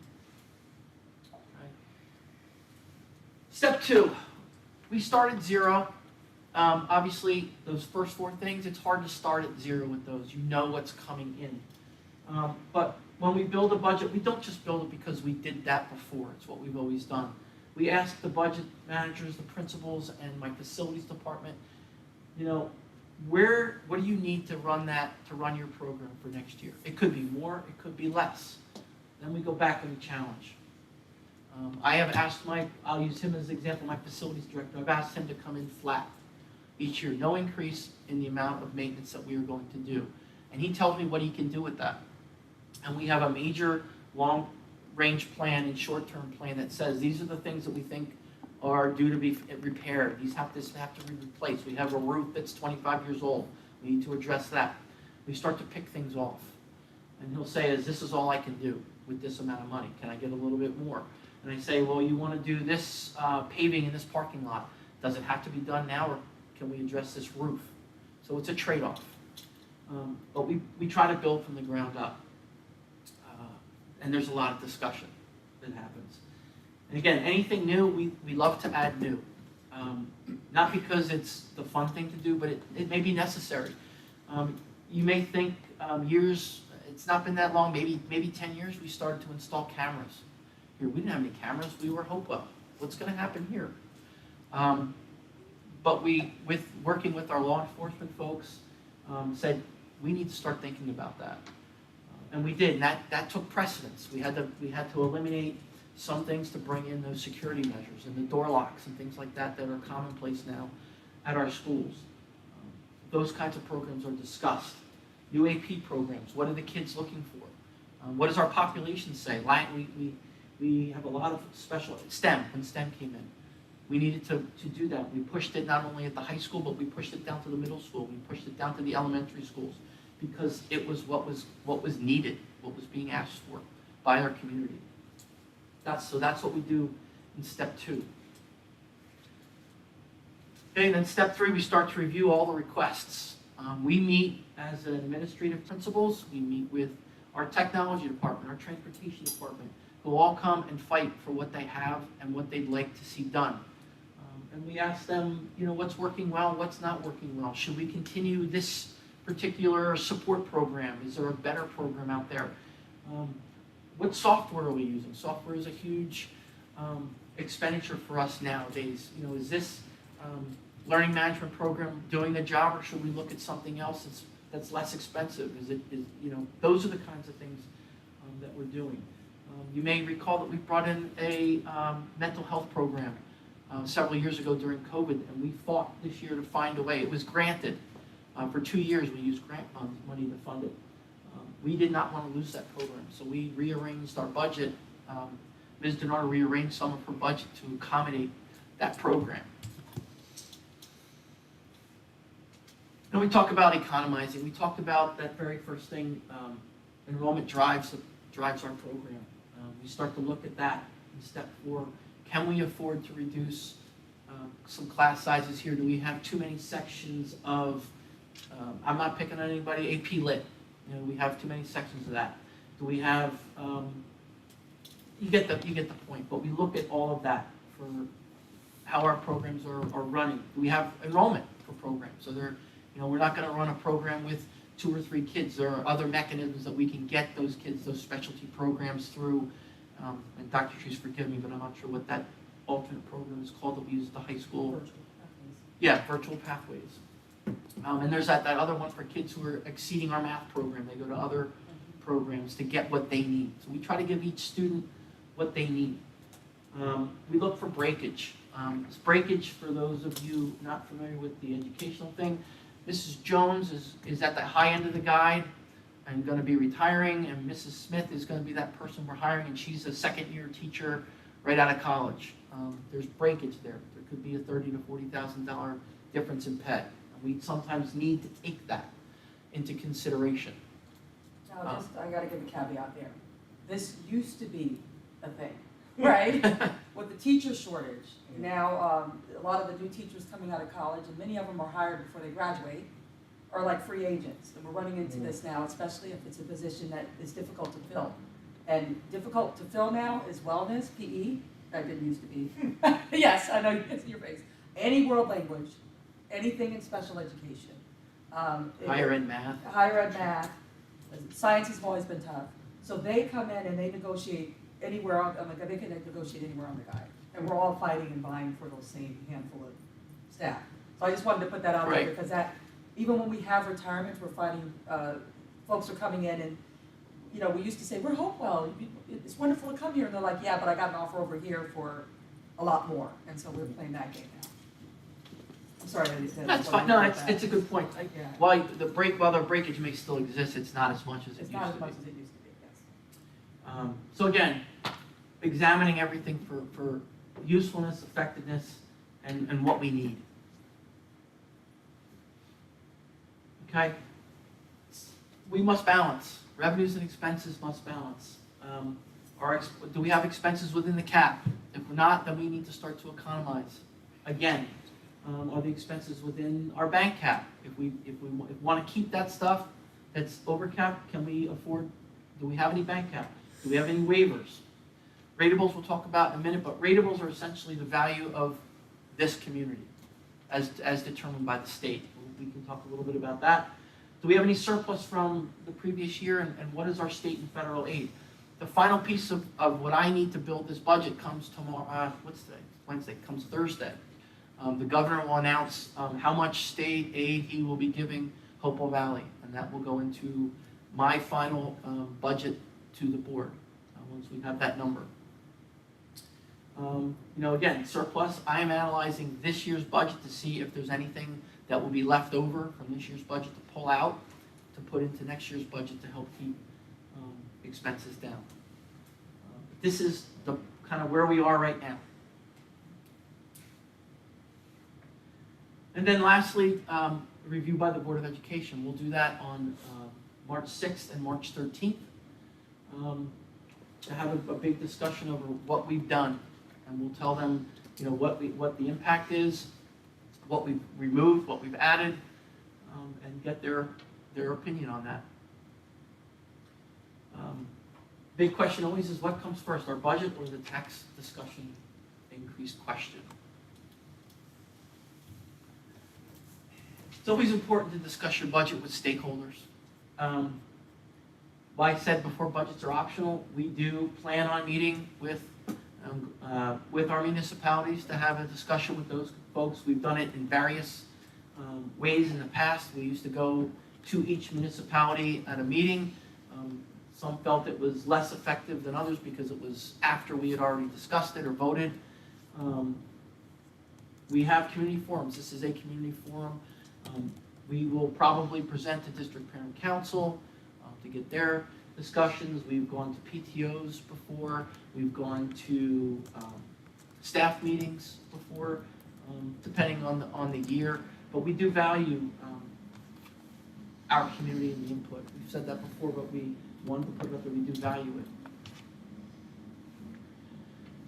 Okay. Step 2, we start at 0. Obviously, those first 4 things, it's hard to start at 0 with those. You know what's coming in. But when we build a budget, we don't just build it because we did that before. It's what we've always done. We ask the budget managers, the principals, and my facilities department, what do you need to run your program for next year? It could be more, it could be less. Then we go back and we challenge. I have asked I'll use him as an example, my facilities director. I've asked him to come in flat each year, no increase in the amount of maintenance that we are going to do. And he tells me what he can do with that. And we have a major long-range plan and short-term plan that says these are the things that we think are due to be repaired. These have to be replaced. We have a roof that's 25 years old. We need to address that. We start to pick things off. And he'll say, this is all I can do with this amount of money. Can I get a little bit more? And I say, well, you want to do this paving in this parking lot. Does it have to be done now, or can we address this roof? So it's a trade-off. But we try to build from the ground up. And there's a lot of discussion that happens. And again, anything new, we love to add new. Not because it's the fun thing to do, but it may be necessary. You may think it's not been that long, maybe 10 years, we started to install cameras. Here, we didn't have any cameras, we were HOPA. What's going to happen here? But with working with our law enforcement folks, said we need to start thinking about that. And we did, and that took precedence. We had to eliminate some things to bring in those security measures and the door locks and things like that are commonplace now at our schools. Those kinds of programs are discussed. New AP programs, what are the kids looking for? What does our population say? We have a lot of special, STEM, when STEM came in. We needed to do that. We pushed it not only at the high school, but we pushed it down to the middle school. We pushed it down to the elementary schools because it was what was needed, what was being asked for by our community. That's what we do in step 2. Okay, and then step 3, we start to review all the requests. We meet as administrative principals. We meet with our technology department, our transportation department, who all come and fight for what they have and what they'd like to see done. And we ask them, what's working well, what's not working well. Should we continue this particular support program? Is there a better program out there? What software are we using? Software is a huge expenditure for us nowadays. Is this learning management program doing the job, or should we look at something else that's less expensive? Those are the kinds of things that we're doing. You may recall that we brought in a mental health program several years ago during COVID, and we fought this year to find a way. It was granted. For 2 years, we used grant money to fund it. We did not want to lose that program, so we rearranged our budget. Ms. Denard rearranged some of her budget to accommodate that program. And we talk about economizing. We talked about that very first thing, enrollment drives our program. We start to look at that in step 4. Can we afford to reduce some class sizes here? Do we have too many sections of, I'm not picking on anybody, AP Lit. We have too many sections of that. Do we have, you get the point, but we look at all of that for how our programs are running. Do we have enrollment for programs? So we're not going to run a program with 2 or 3 kids. There are other mechanisms that we can get those kids, those specialty programs through. And Dr. Trees, forgive me, but I'm not sure what that alternate program is called that we use at the high school.
Virtual pathways.
Yeah, virtual pathways. And there's that other one for kids who are exceeding our math program. They go to other programs to get what they need. So we try to give each student what they need. We look for breakage. Breakage, for those of you not familiar with the educational thing, Mrs. Jones is at the high end of the guide and going to be retiring, and Mrs. Smith is going to be that person we're hiring, and she's a second-year teacher right out of college. There's breakage there. There could be a $30,000 to $40,000 difference in pay. We sometimes need to take that into consideration.
Now, I got to give a caveat there. This used to be a thing, right? With the teacher shortage. Now, a lot of the new teachers coming out of college, and many of them are hired before they graduate, are like free agents. And we're running into this now, especially if it's a position that is difficult to fill. And difficult to fill now is wellness, PE. That didn't used to be. Yes, I know, it's in your face. Any world language, anything in special education.
Higher ed math.
Higher ed math. Science has always been tough. So they come in and they negotiate anywhere on, they can negotiate anywhere on the guide. And we're all fighting and vying for those same handful of staff. So I just wanted to put that out there because that, even when we have retirements, we're fighting, folks are coming in and, we used to say, we're Hopewell, it's wonderful to come here. And they're like, yeah, but I got an offer over here for a lot more. And so we're playing that game now. I'm sorry.
That's fine. No, it's a good point.
Yeah.
While the breakage may still exist, it's not as much as it used to be.
It's not as much as it used to be, yes.
So again, examining everything for usefulness, effectiveness, and what we need. Okay? We must balance. Revenues and expenses must balance. Do we have expenses within the cap? If we're not, then we need to start to economize. Again, are the expenses within our bank cap? If we want to keep that stuff that's over cap, can we afford, do we have any bank cap? Do we have any waivers? Ratables we'll talk about in a minute, but ratables are essentially the value of this community as determined by the state. We can talk a little bit about that. Do we have any surplus from the previous year, and what is our state and federal aid? The final piece of what I need to build this budget comes tomorrow, what's today? Wednesday, comes Thursday. The governor will announce how much state aid he will be giving Hopewell Valley, and that will go into my final budget to the board once we have that number. Again, surplus, I am analyzing this year's budget to see if there's anything that will be left over from this year's budget to pull out, to put into next year's budget to help keep expenses down. This is the kind of where we are right now. And then lastly, review by the Board of Education. We'll do that on March 6th and March 13th to have a big discussion over what we've done. And we'll tell them, what the impact is, what we've removed, what we've added, and get their opinion on that. Big question always is what comes first, our budget or the tax discussion increase question? It's always important to discuss your budget with stakeholders. Like I said before, budgets are optional. We do plan on meeting with our municipalities to have a discussion with those folks. We've done it in various ways in the past. We used to go to each municipality at a meeting. Some felt it was less effective than others because it was after we had already discussed it or voted. We have community forums. This is a community forum. We will probably present to district parent council to get their discussions. We've gone to PTOs before. We've gone to staff meetings before, depending on the year. But we do value our community and the input. We've said that before, but we wanted to put it up there. We do value it.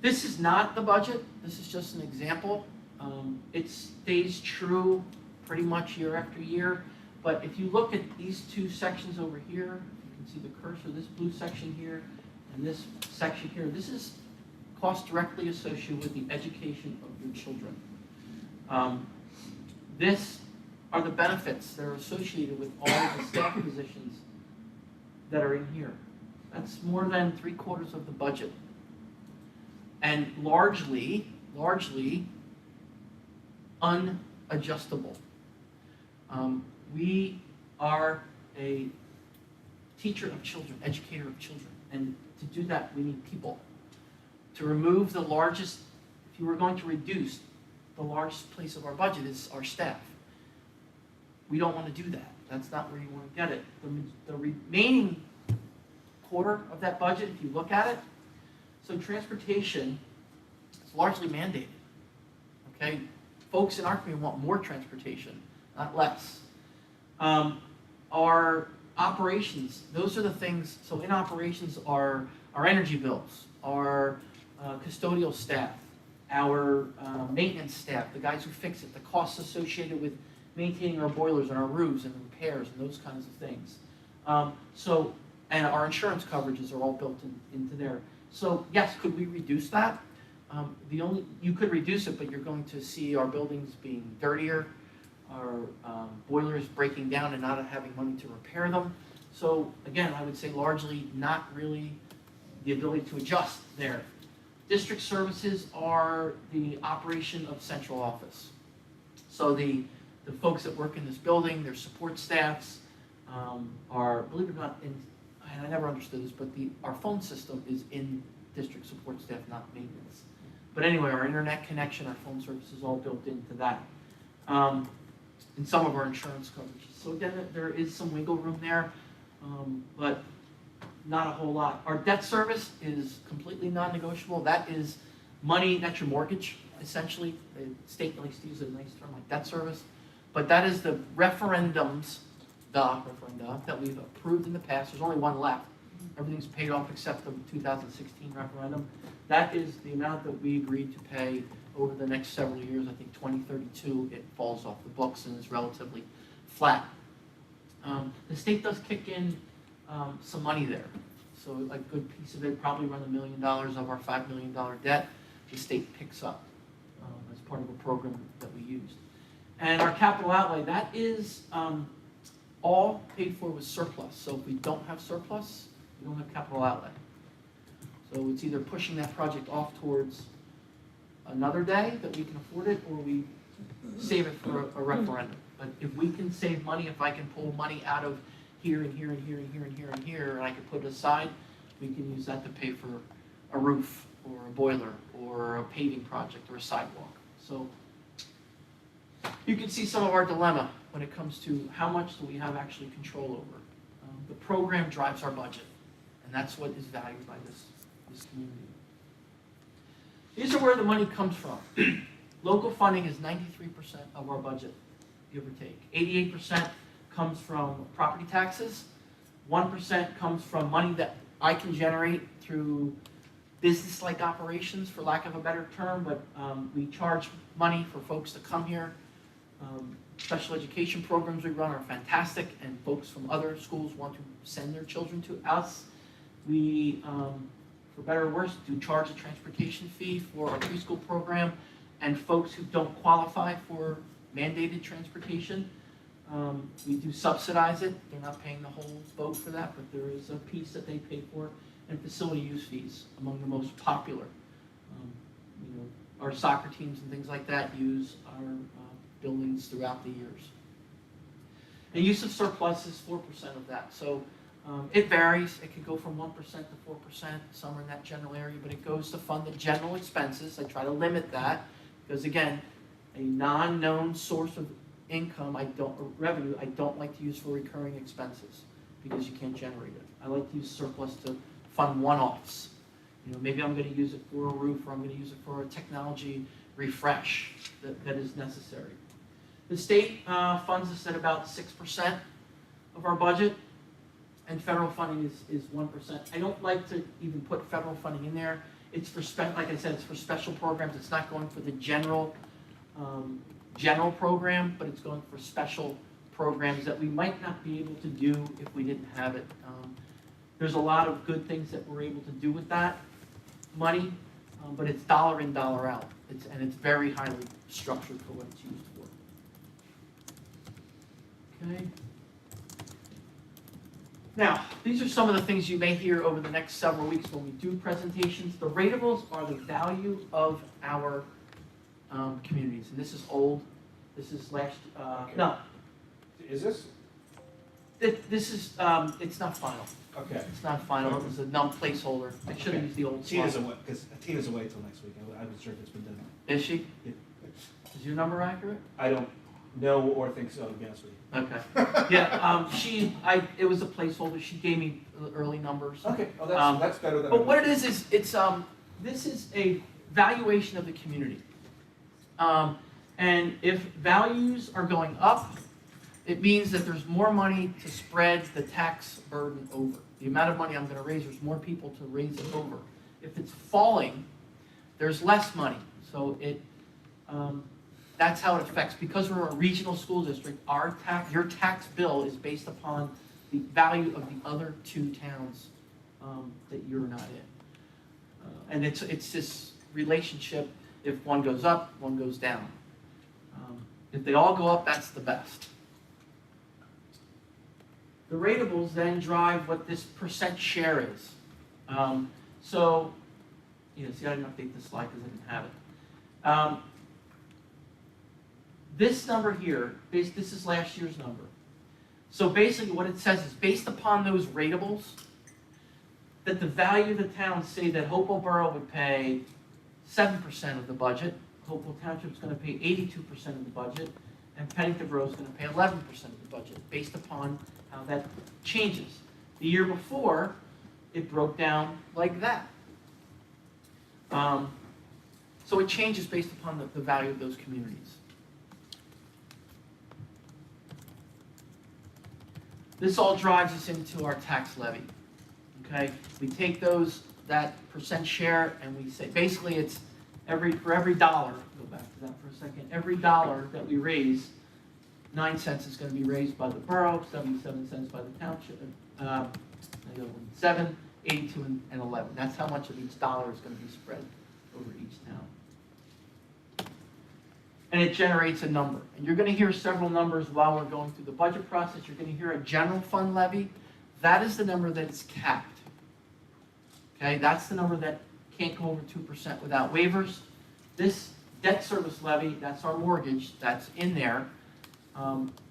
This is not the budget. This is just an example. It stays true pretty much year after year. But if you look at these two sections over here, you can see the cursor, this blue section here and this section here. This is cost directly associated with the education of your children. This are the benefits that are associated with all of the staff positions that are in here. That's more than 3/4 of the budget. And largely unadjustable. We are a teacher of children, educator of children, and to do that we need people. To remove the largest, if you were going to reduce, the largest place of our budget is our staff. We don't want to do that. That's not where you want to get it. The remaining quarter of that budget, if you look at it, so transportation is largely mandated. Okay, folks in our community want more transportation, not less. Our operations, those are the things. So in operations are our energy bills, our custodial staff, our maintenance staff, the guys who fix it, the costs associated with maintaining our boilers and our roofs and repairs and those kinds of things. And our insurance coverages are all built into there. So yes, could we reduce that? You could reduce it, but you're going to see our buildings being dirtier, our boilers breaking down and not having money to repair them. So again, I would say largely not really the ability to adjust there. District services are the operation of central office. So the folks that work in this building, their support staffs are, believe it or not, and I never understood this, but our phone system is in district support staff, not maintenance. But anyway, our internet connection, our phone service is all built into that. And some of our insurance coverages. So again, there is some wiggle room there, but not a whole lot. Our debt service is completely non-negotiable. That is money, that's your mortgage, essentially. The state likes to use a nice term like debt service. But that is the referenda that we've approved in the past. There's only one left. Everything's paid off except the 2016 referendum. That is the amount that we agreed to pay over the next several years. I think 2032, it falls off the books and is relatively flat. The state does kick in some money there. So a good piece of it, probably around $1 million of our $5 million debt, the state picks up as part of a program that we used. And our capital outlay, that is all paid for with surplus. So if we don't have surplus, we don't have capital outlay. So it's either pushing that project off towards another day that we can afford it, or we save it for a referendum. But if we can save money, if I can pull money out of here and here and here and here and here and here, and I can put it aside, we can use that to pay for a roof or a boiler or a paving project or a sidewalk. So you can see some of our dilemma when it comes to how much do we have actually control over. The program drives our budget, and that's what is valued by this community. These are where the money comes from. Local funding is 93% of our budget, give or take. 88% comes from property taxes. 1% comes from money that I can generate through business-like operations, for lack of a better term, but we charge money for folks to come here. Special education programs we run are fantastic, and folks from other schools want to send their children to us. We, for better or worse, do charge a transportation fee for our preschool program, and folks who don't qualify for mandated transportation, we do subsidize it. They're not paying the whole boat for that, but there is a piece that they pay for, and facility use fees, among the most popular. Our soccer teams and things like that use our buildings throughout the years. The use of surplus is 4% of that, so it varies. It could go from 1% to 4%, somewhere in that general area, but it goes to fund the general expenses. I try to limit that, because again, a non-known source of income, revenue, I don't like to use for recurring expenses, because you can't generate it. I like to use surplus to fund one-offs. Maybe I'm going to use it for a roof, or I'm going to use it for a technology refresh that is necessary. The state funds us at about 6% of our budget, and federal funding is 1%. I don't like to even put federal funding in there. It's for, like I said, it's for special programs. It's not going for the general program, but it's going for special programs that we might not be able to do if we didn't have it. There's a lot of good things that we're able to do with that money, but it's dollar in, dollar out. And it's very highly structured for what it's used for. Okay. Now, these are some of the things you may hear over the next several weeks when we do presentations. The ratables are the value of our communities, and this is old. This is last.
Okay.
No.
Is this?
This is. It's not final.
Okay.
It's not final. It was a numb placeholder. I should have used the old slide.
Tina's away, because Tina's away till next week. I wasn't sure if it's been done.
Is she?
Yeah.
Is your number accurate?
I don't know or think so, to be honest with you.
Okay. Yeah. It was a placeholder. She gave me the early numbers.
Okay. Oh, that's better than.
But what it is it's this is a valuation of the community. And if values are going up, it means that there's more money to spread the tax burden over. The amount of money I'm going to raise, there's more people to raise it over. If it's falling, there's less money. So that's how it affects. Because we're a regional school district, your tax bill is based upon the value of the other two towns that you're not in. And it's this relationship. If one goes up, one goes down. If they all go up, that's the best. The ratables then drive what this percent share is. See, I didn't update this slide because I didn't have it. This number here, this is last year's number. So basically what it says is based upon those ratables, that the value of the town, say that Hopewell Borough would pay 7% of the budget, Hopewell Township is going to pay 82% of the budget, and Pennington Borough is going to pay 11% of the budget, based upon how that changes. The year before, it broke down like that. So it changes based upon the value of those communities. This all drives us into our tax levy. Okay, we take that percent share, and we say basically it's for every dollar. Go back to that for a second. Every dollar that we raise, 9 cents is going to be raised by the borough, 77 cents by the township, 7, 82, and 11. That's how much of each dollar is going to be spread over each town. And it generates a number. And you're going to hear several numbers while we're going through the budget process. You're going to hear a general fund levy. That is the number that's capped. Okay, that's the number that can't go over 2% without waivers. This debt service levy, that's our mortgage, that's in there.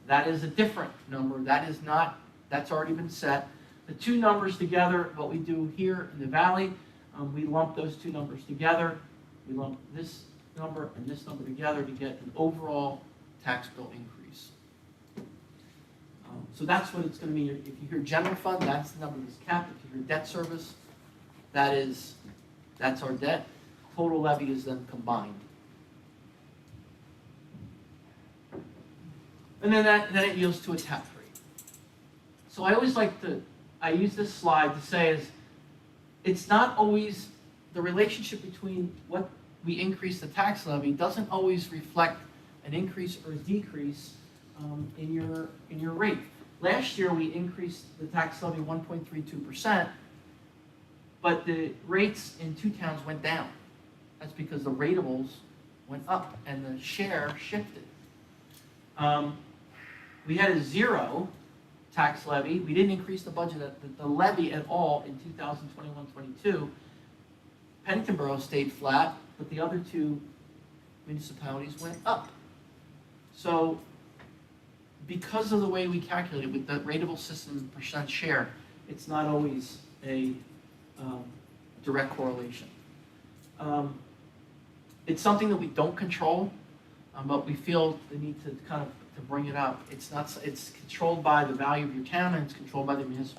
That is a different number. That's already been set. The two numbers together, what we do here in the valley, we lump those two numbers together. We lump this number and this number together to get an overall tax bill increase. So that's what it's going to mean. If you hear general fund, that's the number that's capped. If you hear debt service, that's our debt. Total levy is then combined. And then it yields to a tax rate. So I always I use this slide to say is, it's not always, the relationship between what we increase the tax levy doesn't always reflect an increase or a decrease in your rate. Last year, we increased the tax levy 1.32%, but the rates in 2 towns went down. That's because the ratables went up and the share shifted. We had a 0 tax levy. We didn't increase the budget, the levy at all in 2021-22. Pennington Borough stayed flat, but the other 2 municipalities went up. So because of the way we calculate it with the rateable system percent share, it's not always a direct correlation. It's something that we don't control, but we feel the need to kind of to bring it up. It's controlled by the value of your town, and it's controlled by the Mercer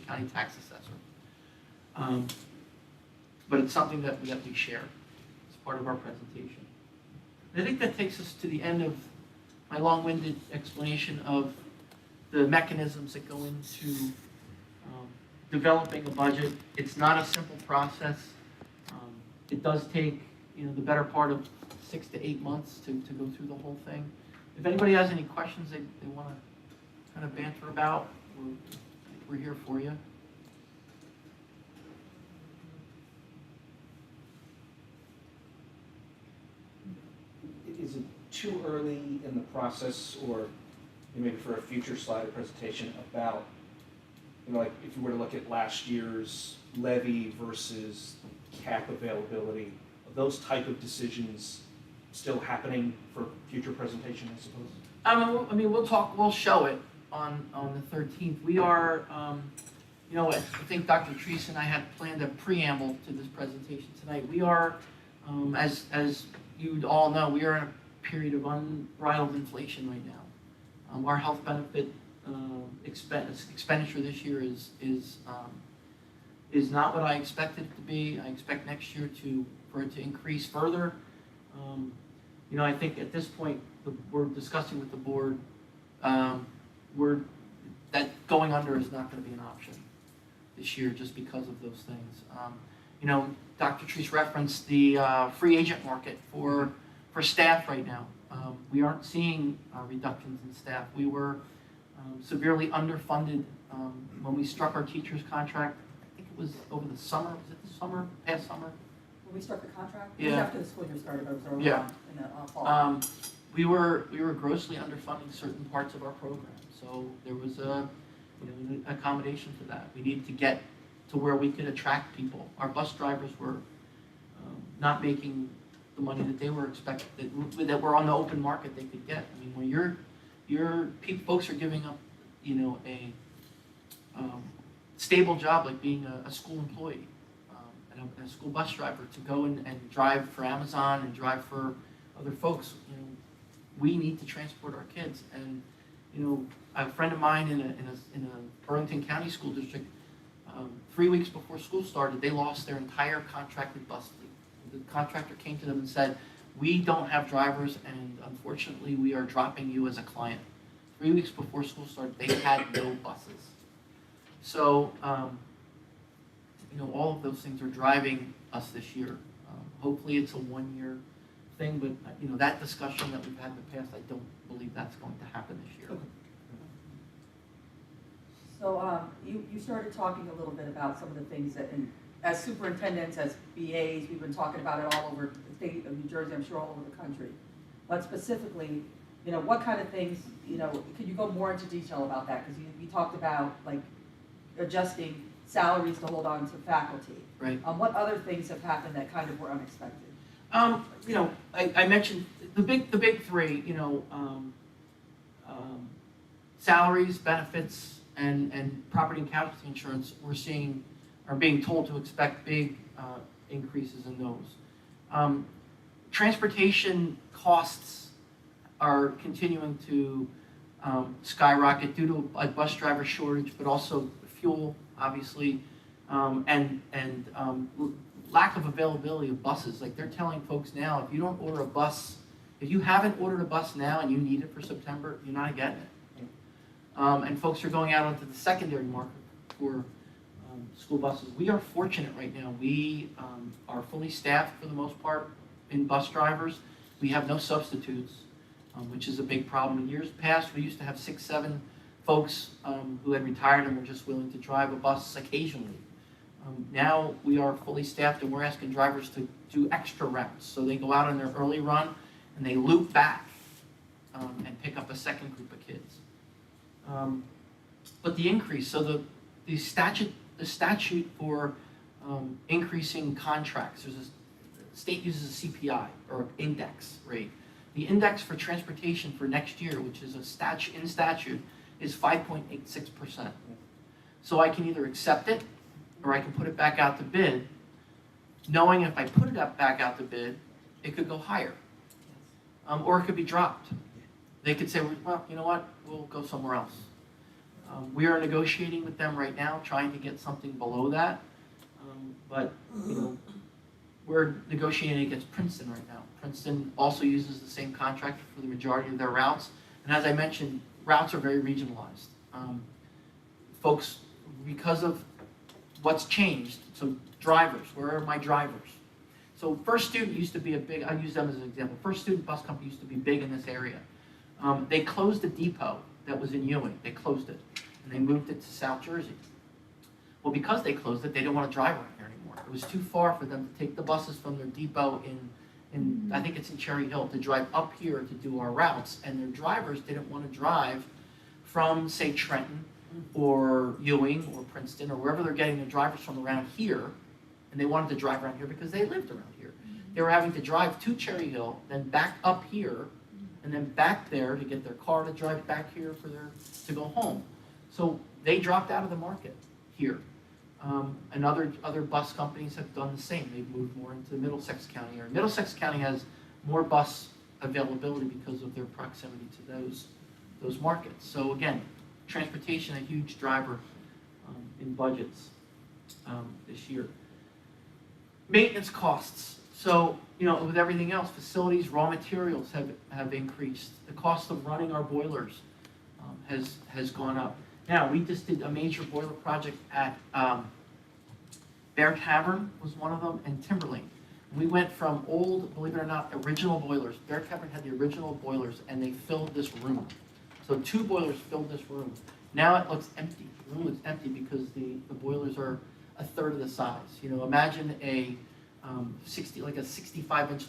County tax assessor. But it's something that we share as part of our presentation. I think that takes us to the end of my long-winded explanation of the mechanisms that go into developing a budget. It's not a simple process. It does take the better part of 6 to 8 months to go through the whole thing. If anybody has any questions they want to kind of banter about, we're here for you.
Is it too early in the process, or maybe for a future slide or presentation, about, like if you were to look at last year's levy versus cap availability, are those type of decisions still happening for future presentation, I suppose?
I mean, we'll show it on the 13th. We are, I think Dr. Treese and I had planned a preamble to this presentation tonight. We are, as you all know, we are in a period of unbridled inflation right now. Our health benefit expenditure this year is not what I expected it to be. I expect next year for it to increase further. I think at this point we're discussing with the board. That going under is not going to be an option this year just because of those things. Dr. Treese referenced the free agent market for staff right now. We aren't seeing reductions in staff. We were severely underfunded when we struck our teacher's contract. I think it was over the summer. Was it the summer? Past summer?
When we struck the contract?
Yeah.
It was after the school year started, but it was early
Yeah.
on in the fall.
We were grossly underfunding certain parts of our program, so there was an accommodation for that. We needed to get to where we could attract people. Our bus drivers were not making the money that they were expected, that were on the open market they could get. I mean, when folks are giving up, a stable job like being a school employee and a school bus driver to go and drive for Amazon and drive for other folks. We need to transport our kids, and a friend of mine in a Burlington County school district, 3 weeks before school started, they lost their entire contracted bus fleet. The contractor came to them and said, "We don't have drivers, and unfortunately, we are dropping you as a client." 3 weeks before school started, they had no buses. So, all of those things are driving us this year. Hopefully, it's a one-year thing, but that discussion that we've had in the past, I don't believe that's going to happen this year.
So you started talking a little bit about some of the things that, as superintendents, as BAs, we've been talking about it all over the state of New Jersey, I'm sure all over the country. But specifically, what kind of things, could you go more into detail about that? Because we talked about like adjusting salaries to hold on to faculty.
Right.
What other things have happened that kind of were unexpected?
I mentioned the big three, salaries, benefits, and property and casualty insurance. Are being told to expect big increases in those. Transportation costs are continuing to skyrocket due to a bus driver shortage, but also fuel, obviously, and lack of availability of buses. Like they're telling folks now, if you don't order a bus If you haven't ordered a bus now and you need it for September, you're not getting it. And folks are going out onto the secondary market for school buses. We are fortunate right now. We are fully staffed for the most part in bus drivers. We have no substitutes, which is a big problem. In years past, we used to have 6, 7 folks who had retired and were just willing to drive a bus occasionally. Now we are fully staffed and we're asking drivers to do extra routes. So they go out on their early run and they loop back and pick up a second group of kids. But the increase, so the statute for increasing contracts, the state uses a CPI or index rate. The index for transportation for next year, which is in statute, is 5.86%. So I can either accept it or I can put it back out to bid, knowing if I put it back out to bid, it could go higher. Or it could be dropped. They could say, well, you know what, we'll go somewhere else. We are negotiating with them right now, trying to get something below that. But we're negotiating against Princeton right now. Princeton also uses the same contractor for the majority of their routes. And as I mentioned, routes are very regionalized. Folks, because of what's changed, so drivers, where are my drivers? So First Student used to be a big, I'll use them as an example. First Student Bus Company used to be big in this area. They closed a depot that was in Ewing. They closed it, and they moved it to South Jersey. Well, because they closed it, they didn't want to drive around here anymore. It was too far for them to take the buses from their depot in I think it's in Cherry Hill, to drive up here to do our routes, and their drivers didn't want to drive from, say, Trenton or Ewing or Princeton or wherever they're getting their drivers from around here, and they wanted to drive around here because they lived around here. They were having to drive to Cherry Hill, then back up here, and then back there to get their car to drive back here to go home. So they dropped out of the market here. And other bus companies have done the same. They've moved more into the Middlesex County area. Middlesex County has more bus availability because of their proximity to those markets. So again, transportation, a huge driver in budgets this year. Maintenance costs. So, with everything else, facilities, raw materials have increased. The cost of running our boilers has gone up. Now, we just did a major boiler project at Bear Tavern was one of them, and Timberlane. We went from old, believe it or not, original boilers. Bear Tavern had the original boilers, and they filled this room. So 2 boilers filled this room. Now it looks empty. The room looks empty because the boilers are a third of the size. Imagine a 65-inch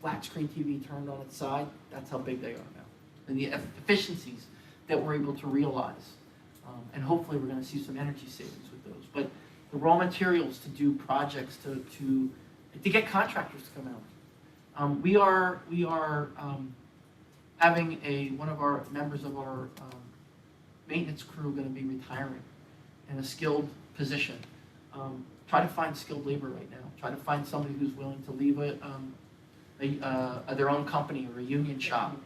flat screen TV turned on its side. That's how big they are now. And the efficiencies that we're able to realize. And hopefully we're going to see some energy savings with those. But the raw materials to do projects, to get contractors to come out. We are having one of our members of our maintenance crew going to be retiring in a skilled position. Try to find skilled labor right now. Try to find somebody who's willing to leave their own company or a union shop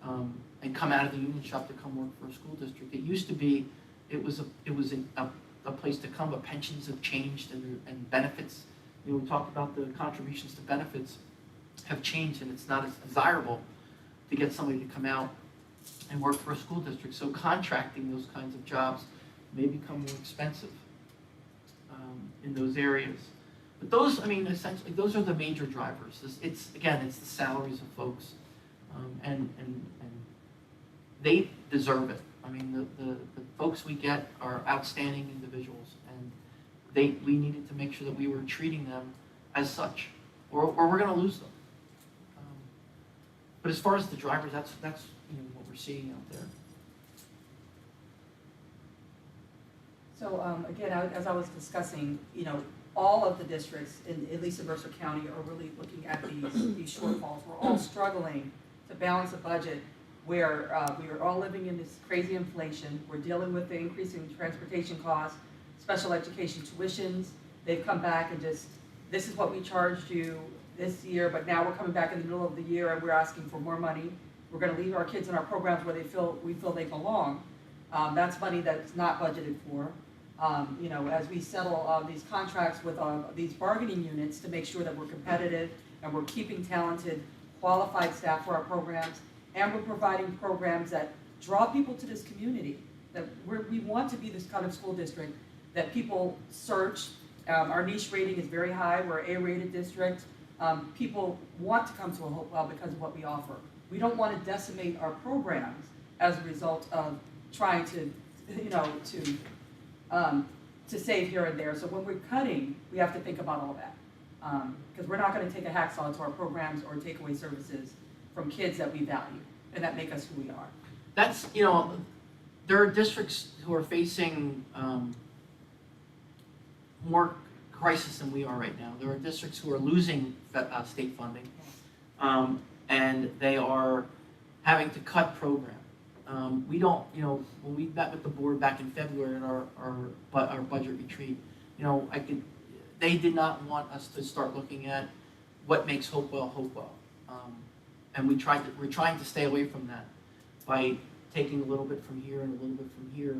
and come out of the union shop to come work for a school district. It used to be, it was a place to come, but pensions have changed and benefits. We talked about the contributions to benefits have changed, and it's not as desirable to get somebody to come out and work for a school district. So contracting those kinds of jobs may become more expensive in those areas. But those, essentially, those are the major drivers. It's the salaries of folks, and they deserve it. The folks we get are outstanding individuals, and we needed to make sure that we were treating them as such, or we're going to lose them. But as far as the drivers, that's what we're seeing out there.
So again, as I was discussing, all of the districts, at least in Mercer County, are really looking at these shortfalls. We're all struggling to balance a budget where we are all living in this crazy inflation. We're dealing with the increase in transportation costs, special education tuitions. They've come back and this is what we charged you this year, but now we're coming back in the middle of the year and we're asking for more money. We're going to leave our kids in our programs where we feel they belong. That's money that's not budgeted for. As we settle these contracts with these bargaining units to make sure that we're competitive and we're keeping talented qualified staff for our programs, and we're providing programs that draw people to this community. That we want to be this kind of school district that people search. Our niche rating is very high. We're an A-rated district. People want to come to a Hopewell because of what we offer. We don't want to decimate our programs as a result of trying to, to save here and there. So when we're cutting, we have to think about all that. Because we're not going to take a hacksaw to our programs or take away services from kids that we value and that make us who we are.
That's, there are districts who are facing more crisis than we are right now. There are districts who are losing state funding, and they are having to cut program. We don't, when we met with the board back in February at our budget retreat, they did not want us to start looking at what makes Hopewell Hopewell, and we're trying to stay away from that by taking a little bit from here and a little bit from here.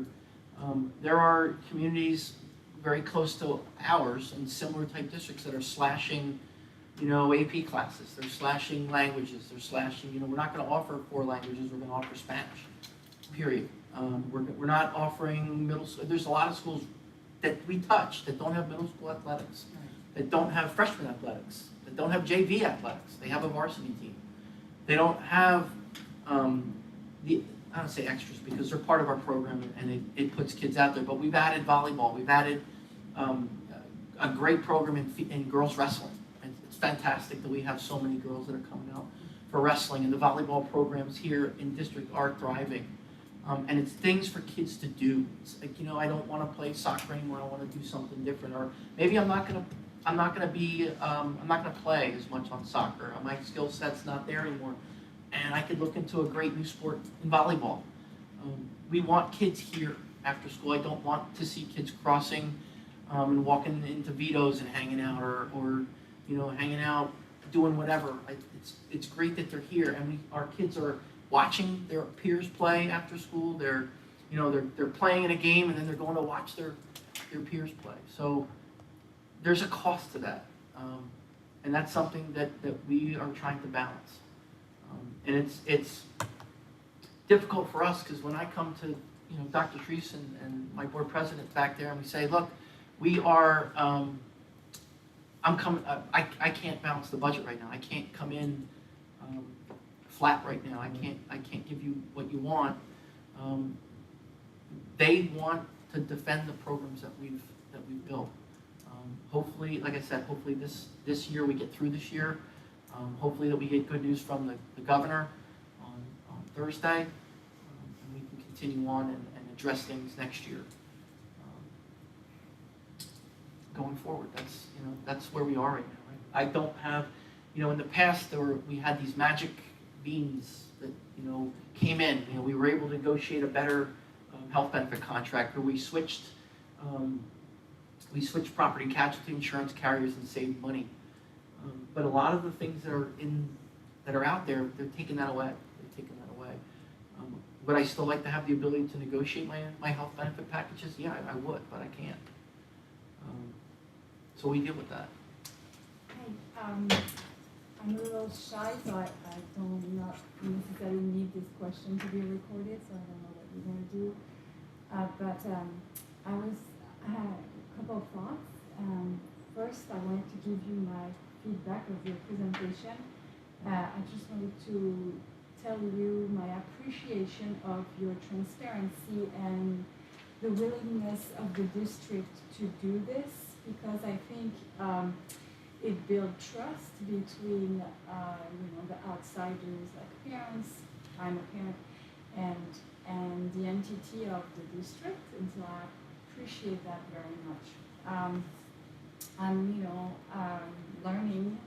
There are communities very close to ours in similar type districts that are slashing, AP classes. They're slashing languages. They're slashing, we're not going to offer 4 languages. We're going to offer Spanish, period. We're not offering middle school. There's a lot of schools that we touch that don't have middle school athletics, that don't have freshman athletics, that don't have JV athletics. They have a varsity team. They don't have I don't say extras because they're part of our program and it puts kids out there, but we've added volleyball. We've added a great program in girls wrestling. It's fantastic that we have so many girls that are coming out for wrestling, and the volleyball programs here in district are thriving. And it's things for kids to do. It's like, I don't want to play soccer anymore. I want to do something different, or maybe I'm not gonna play as much on soccer. My skill set's not there anymore, and I could look into a great new sport in volleyball. We want kids here after school. I don't want to see kids crossing and walking into Vito's and hanging out, or hanging out doing whatever. It's great that they're here, and our kids are watching their peers play after school. They're playing in a game, and then they're going to watch their peers play. So there's a cost to that, and that's something that we are trying to balance. And it's difficult for us because when I come to Dr. Treese and my board president back there, and we say, look, we are I'm coming. I can't balance the budget right now. I can't come in flat right now. I can't give you what you want. They want to defend the programs that we've built. Hopefully, like I said, hopefully this year we get through this year. Hopefully that we get good news from the governor on Thursday, and we can continue on and address things next year. Going forward, that's where we are right now. Right? I don't have, in the past we had these magic beans that came in. We were able to negotiate a better health benefit contract, where we switched property casualty insurance carriers and saved money. But a lot of the things that are out there, they're taking that away. Would I still like to have the ability to negotiate my health benefit packages? Yeah, I would, but I can't. So we deal with that.
Hi, I'm a little shy, so I don't not necessarily need this question to be recorded, so I don't know what you're going to do. But I had a couple of thoughts. First, I wanted to give you my feedback of your presentation. I just wanted to tell you my appreciation of your transparency and the willingness of the district to do this, because I think it builds trust between the outsiders like parents, I'm a parent, and the entity of the district, and so I appreciate that very much. I'm learning.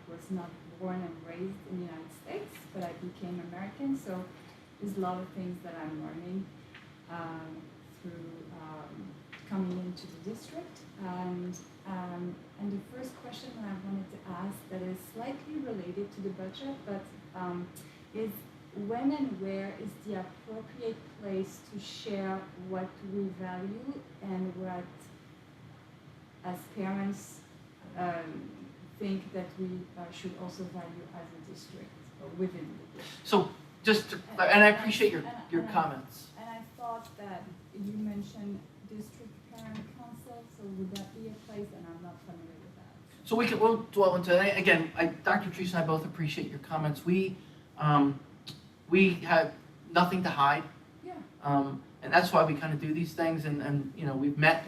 Was not born and raised in the United States, but I became American, so there's a lot of things that I'm learning through coming into the district. And the first question that I wanted to ask, that is slightly related to the budget, but is when and where is the appropriate place to share what we value and what, as parents, think that we should also value as a district or within the district.
So just, and I appreciate your comments.
And I thought that you mentioned district parent council, so would that be a place, and I'm not familiar with that.
So we'll dwell into that. Again, Dr. Teresa and I both appreciate your comments. We have nothing to hide.
Yeah.
And that's why we kind of do these things, and you know, we've met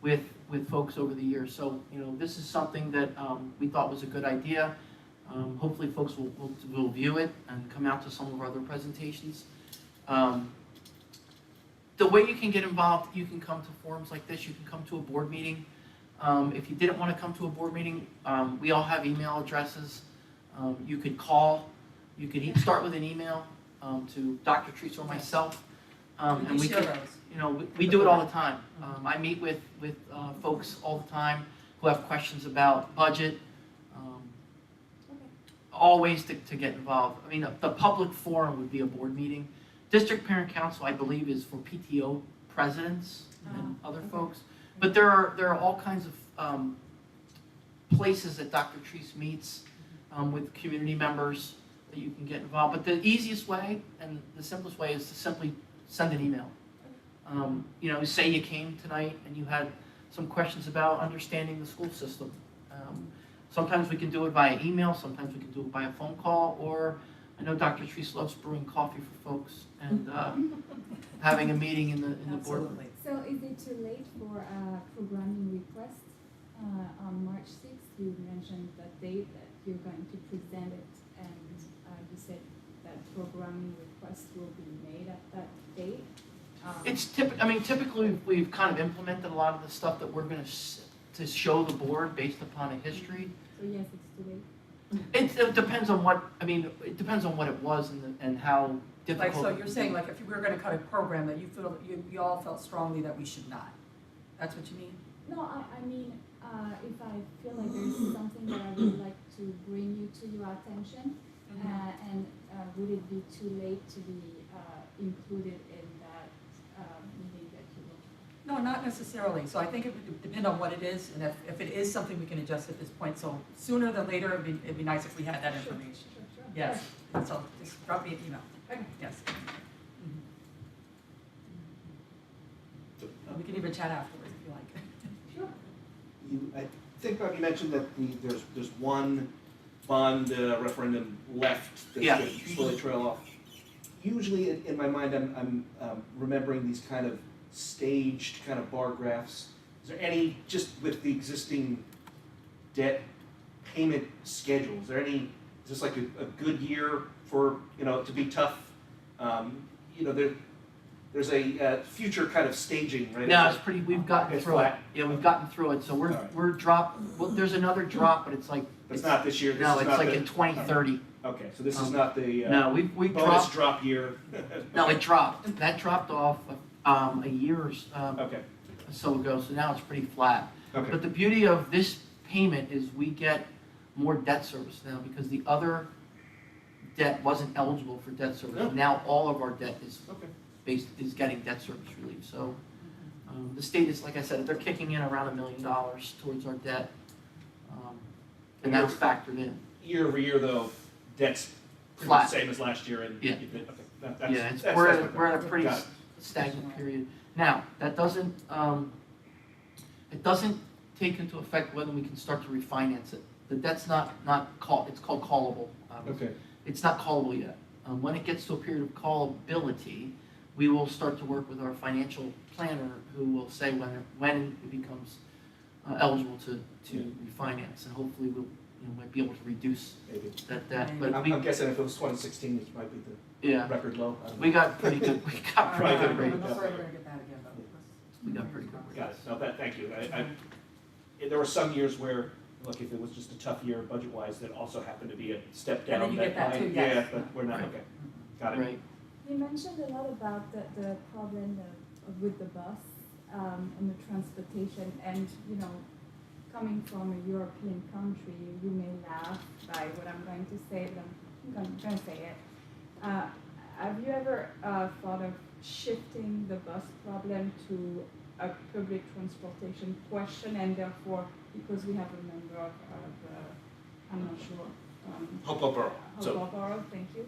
with folks over the years. So, you know, this is something that we thought was a good idea. Hopefully folks will view it and come out to some of our other presentations. The way you can get involved, you can come to forums like this, you can come to a board meeting. If you didn't want to come to a board meeting, we all have email addresses. You could call, you could start with an email to Dr. Teresa or myself. And we could, you know, we do it all the time. I meet with folks all the time who have questions about budget, all ways to get involved. I mean, the public forum would be a board meeting. District Parent Council, I believe, is for PTO presidents and other folks. But there are all kinds of places that Dr. Teresa meets with community members that you can get involved. But the easiest way and the simplest way is to simply send an email. You know, say you came tonight and you had some questions about understanding the school system. Sometimes we can do it via email, sometimes we can do it by a phone call, or I know Dr. Teresa loves brewing coffee for folks and having a meeting in the board.
So is it too late for a programming request on March 6th? You mentioned the date that you're going to present it, and you said that programming requests will be made at that date.
Typically we've kind of implemented a lot of the stuff that we're going to show the board based upon a history.
So yes, it's too late.
It depends on what, it depends on what it was and how difficult.
Like, so you're saying, like, if we were gonna cut a program that you all felt strongly that we should not? That's what you mean?
No, I mean, if I feel like there's something that I would like to bring you to your attention, and would it be too late to be included in that meeting that you will?
No, not necessarily. So I think it would depend on what it is, and if it is something we can adjust at this point. So sooner than later, it'd be nice if we had that information.
Sure.
Yes, so just drop me an email.
Okay.
Yes. We can even chat afterwards if you like.
Sure.
I think, Bob, you mentioned that there's one bond referendum left that
Yeah.
should slowly trail off. Usually, in my mind, I'm remembering these kind of staged kind of bar graphs. Is there any, just with the existing debt payment schedule, is this like a good year for, you know, to be tough? You know, there's a future kind of staging, right?
No, we've gotten
It's
through it.
flat.
Yeah, we've gotten through it. So
All right.
we're dropped, well, there's another drop, but it's like.
It's not this year, this
No,
is
it's
not
like
the.
in 2030.
Okay, so this is not the
No, we
bonus
dropped,
drop year.
no, it dropped. That dropped off a year or
Okay,
so ago, so now it's pretty flat.
okay,
But the beauty of this payment is we get more debt service now because the other debt wasn't eligible for debt service.
Oh.
Now all of our debt is
okay.
is getting debt service relief. So the state is, like I said, they're kicking in around $1 million towards our debt, and that's factored in.
Year over year though, debt's pretty
Flat.
much the same as last year and.
Yeah.
Okay, that's.
Yeah,
that's
we're at a pretty
Got it.
stagnant period. Now, that doesn't, it doesn't take into effect whether we can start to refinance it. The debt's it's called callable.
Okay,
It's not callable yet. When it gets to a period of callability, we will start to work with our financial planner who will say when it becomes eligible to refinance, and hopefully we'll, might be able to reduce
maybe.
that debt. But
I'm guessing if it was 2016, it might be the
yeah,
record low. I don't know.
we got pretty good
Right, good
rate.
rate.
We're gonna get that again, though.
We got pretty good
Got
rates.
it, no, thank you. There were some years where, look, if it was just a tough year budget-wise, that also happened to be a step down.
And then you get that
line.
too, yes.
Yeah, but we're not,
Right.
okay, got it.
Right.
You mentioned a lot about the problem with the bus and the transportation, and coming from a European country, you may laugh by what I'm going to say, but I'm going to say it. Have you ever thought of shifting the bus problem to a public transportation question, and therefore, because we have a member of I'm not sure.
Hopewell Borough. So
Hopewell Borough, thank you.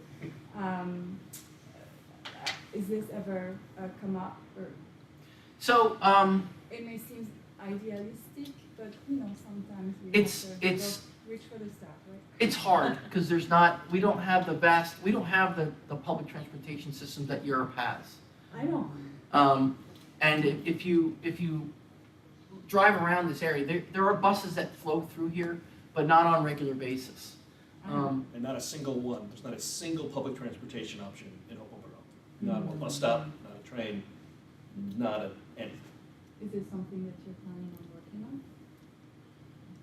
Is this ever come up, or
So,
it may seem idealistic, but sometimes we
It's-
have to
it's-
reach for the stars, right?
it's hard, because we don't have the public transportation system that Europe has.
I know.
And if you drive around this area, there are buses that flow through here, but not on a regular basis.
And not a single one, there's not a single public transportation option in Hopewell Borough. Not a bus stop, not a train, not anything.
Is it something that you're planning on working on?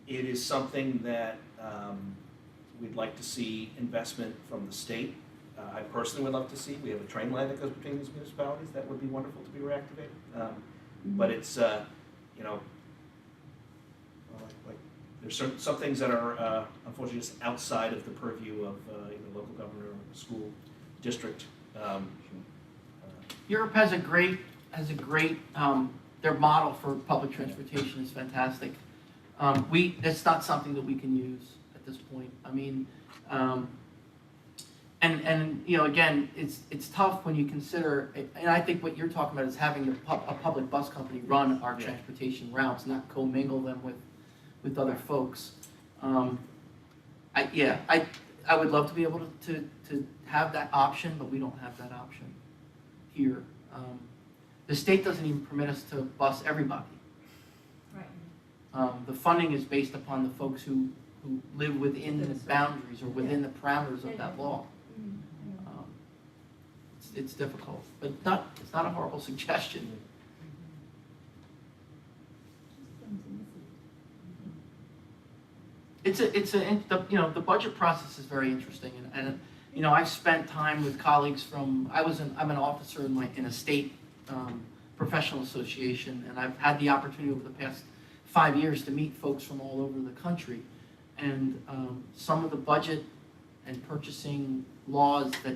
it is something that we'd like to see investment from the state. I personally would love to see. We have a train line that goes between these municipalities. That would be wonderful to be reactivated. But it's, like there's some things that are unfortunately just outside of the purview of either local government or school district.
Europe has a great, their model for public transportation is fantastic. That's not something that we can use at this point. I mean, and again, it's tough when you consider, and I think what you're talking about is having a public bus company run our transportation routes, not commingle them with other folks. I would love to be able to have that option, but we don't have that option here. The state doesn't even permit us to bus everybody.
Right.
The funding is based upon the folks who live within the boundaries or within the parameters of that law. It's difficult, but it's not a horrible suggestion. The budget process is very interesting, and I've spent time with colleagues from, I'm an officer in a state professional association, and I've had the opportunity over the past 5 years to meet folks from all over the country, and some of the budget and purchasing laws that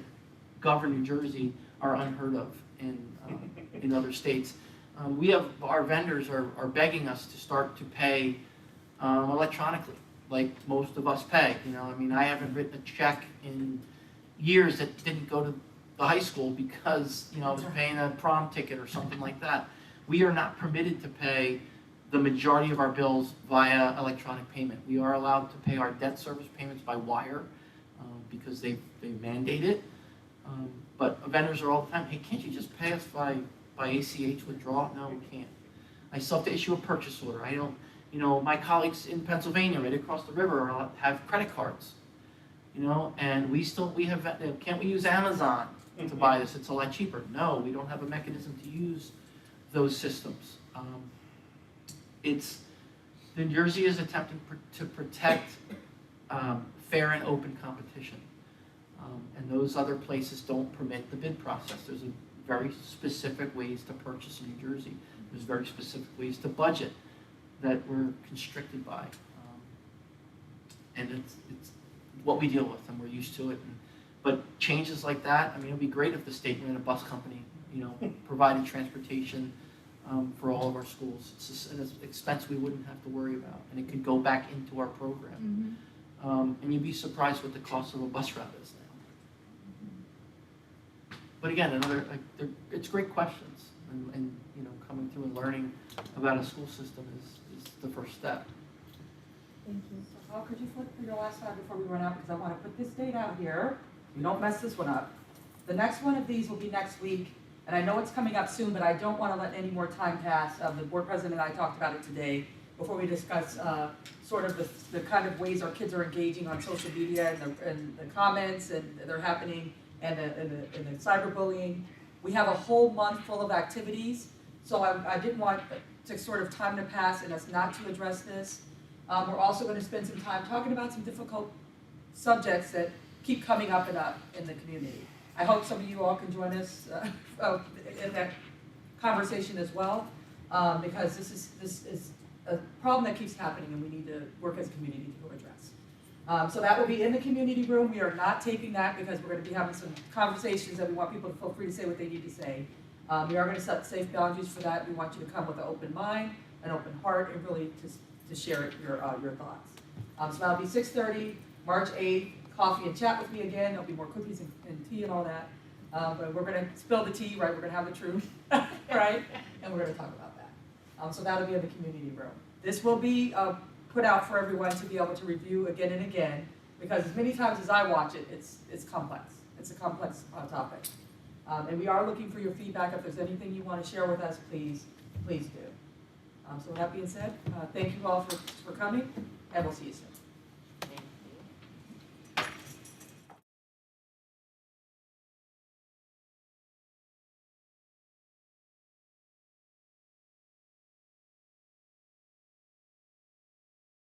govern New Jersey are unheard of in other states. Our vendors are begging us to start to pay electronically, like most of us pay. I haven't written a check in years that didn't go to the high school because I was paying a prom ticket or something like that. We are not permitted to pay the majority of our bills via electronic payment. We are allowed to pay our debt service payments by wire because they mandate it. But vendors are all the time, hey, can't you just pay us by ACH withdrawal? No, we can't. I still have to issue a purchase order. I don't, my colleagues in Pennsylvania, right across the river, have credit cards. And we have, can't we use Amazon to buy this? It's a lot cheaper. No, we don't have a mechanism to use those systems. New Jersey is attempting to protect fair and open competition. And those other places don't permit the bid process. There's very specific ways to purchase in New Jersey. There's very specific ways to budget that we're constricted by. And it's what we deal with, and we're used to it. But changes like that, it would be great if the state ran a bus company, providing transportation for all of our schools. It's an expense we wouldn't have to worry about, and it could go back into our program. And you'd be surprised what the cost of a bus route is now. But again, it's great questions, and coming through and learning about a school system is the first step.
Thank you.
Oh, could you flip through your last slide before we run out, because I want to put this date out here. You don't mess this one up. The next one of these will be next week, and I know it's coming up soon, but I don't want to let any more time pass. The board president and I talked about it today before we discuss sort of the kind of ways our kids are engaging on social media and the comments and they're happening and the cyberbullying. We have a whole month full of activities, so I didn't want to sort of time to pass and us not to address this. We're also going to spend some time talking about some difficult subjects that keep coming up in the community. I hope some of you all can join us in that conversation as well, because this is a problem that keeps happening and we need to work as a community to address. So that will be in the community room. We are not taping that because we're going to be having some conversations and we want people to feel free to say what they need to say. We are going to set safe boundaries for that. We want you to come with an open mind, an open heart, and really to share your thoughts. So that'll be 6:30, March 8th, coffee and chat with me again, there'll be more cookies and tea and all that. But we're gonna spill the tea, right, we're gonna have the truth, right? And we're gonna talk about that. So that'll be in the community room. This will be put out for everyone to be able to review again and again, because as many times as I watch it, it's complex. It's a complex topic. And we are looking for your feedback. If there's anything you want to share with us, please do. So with that being said, thank you all for coming, and we'll see you soon.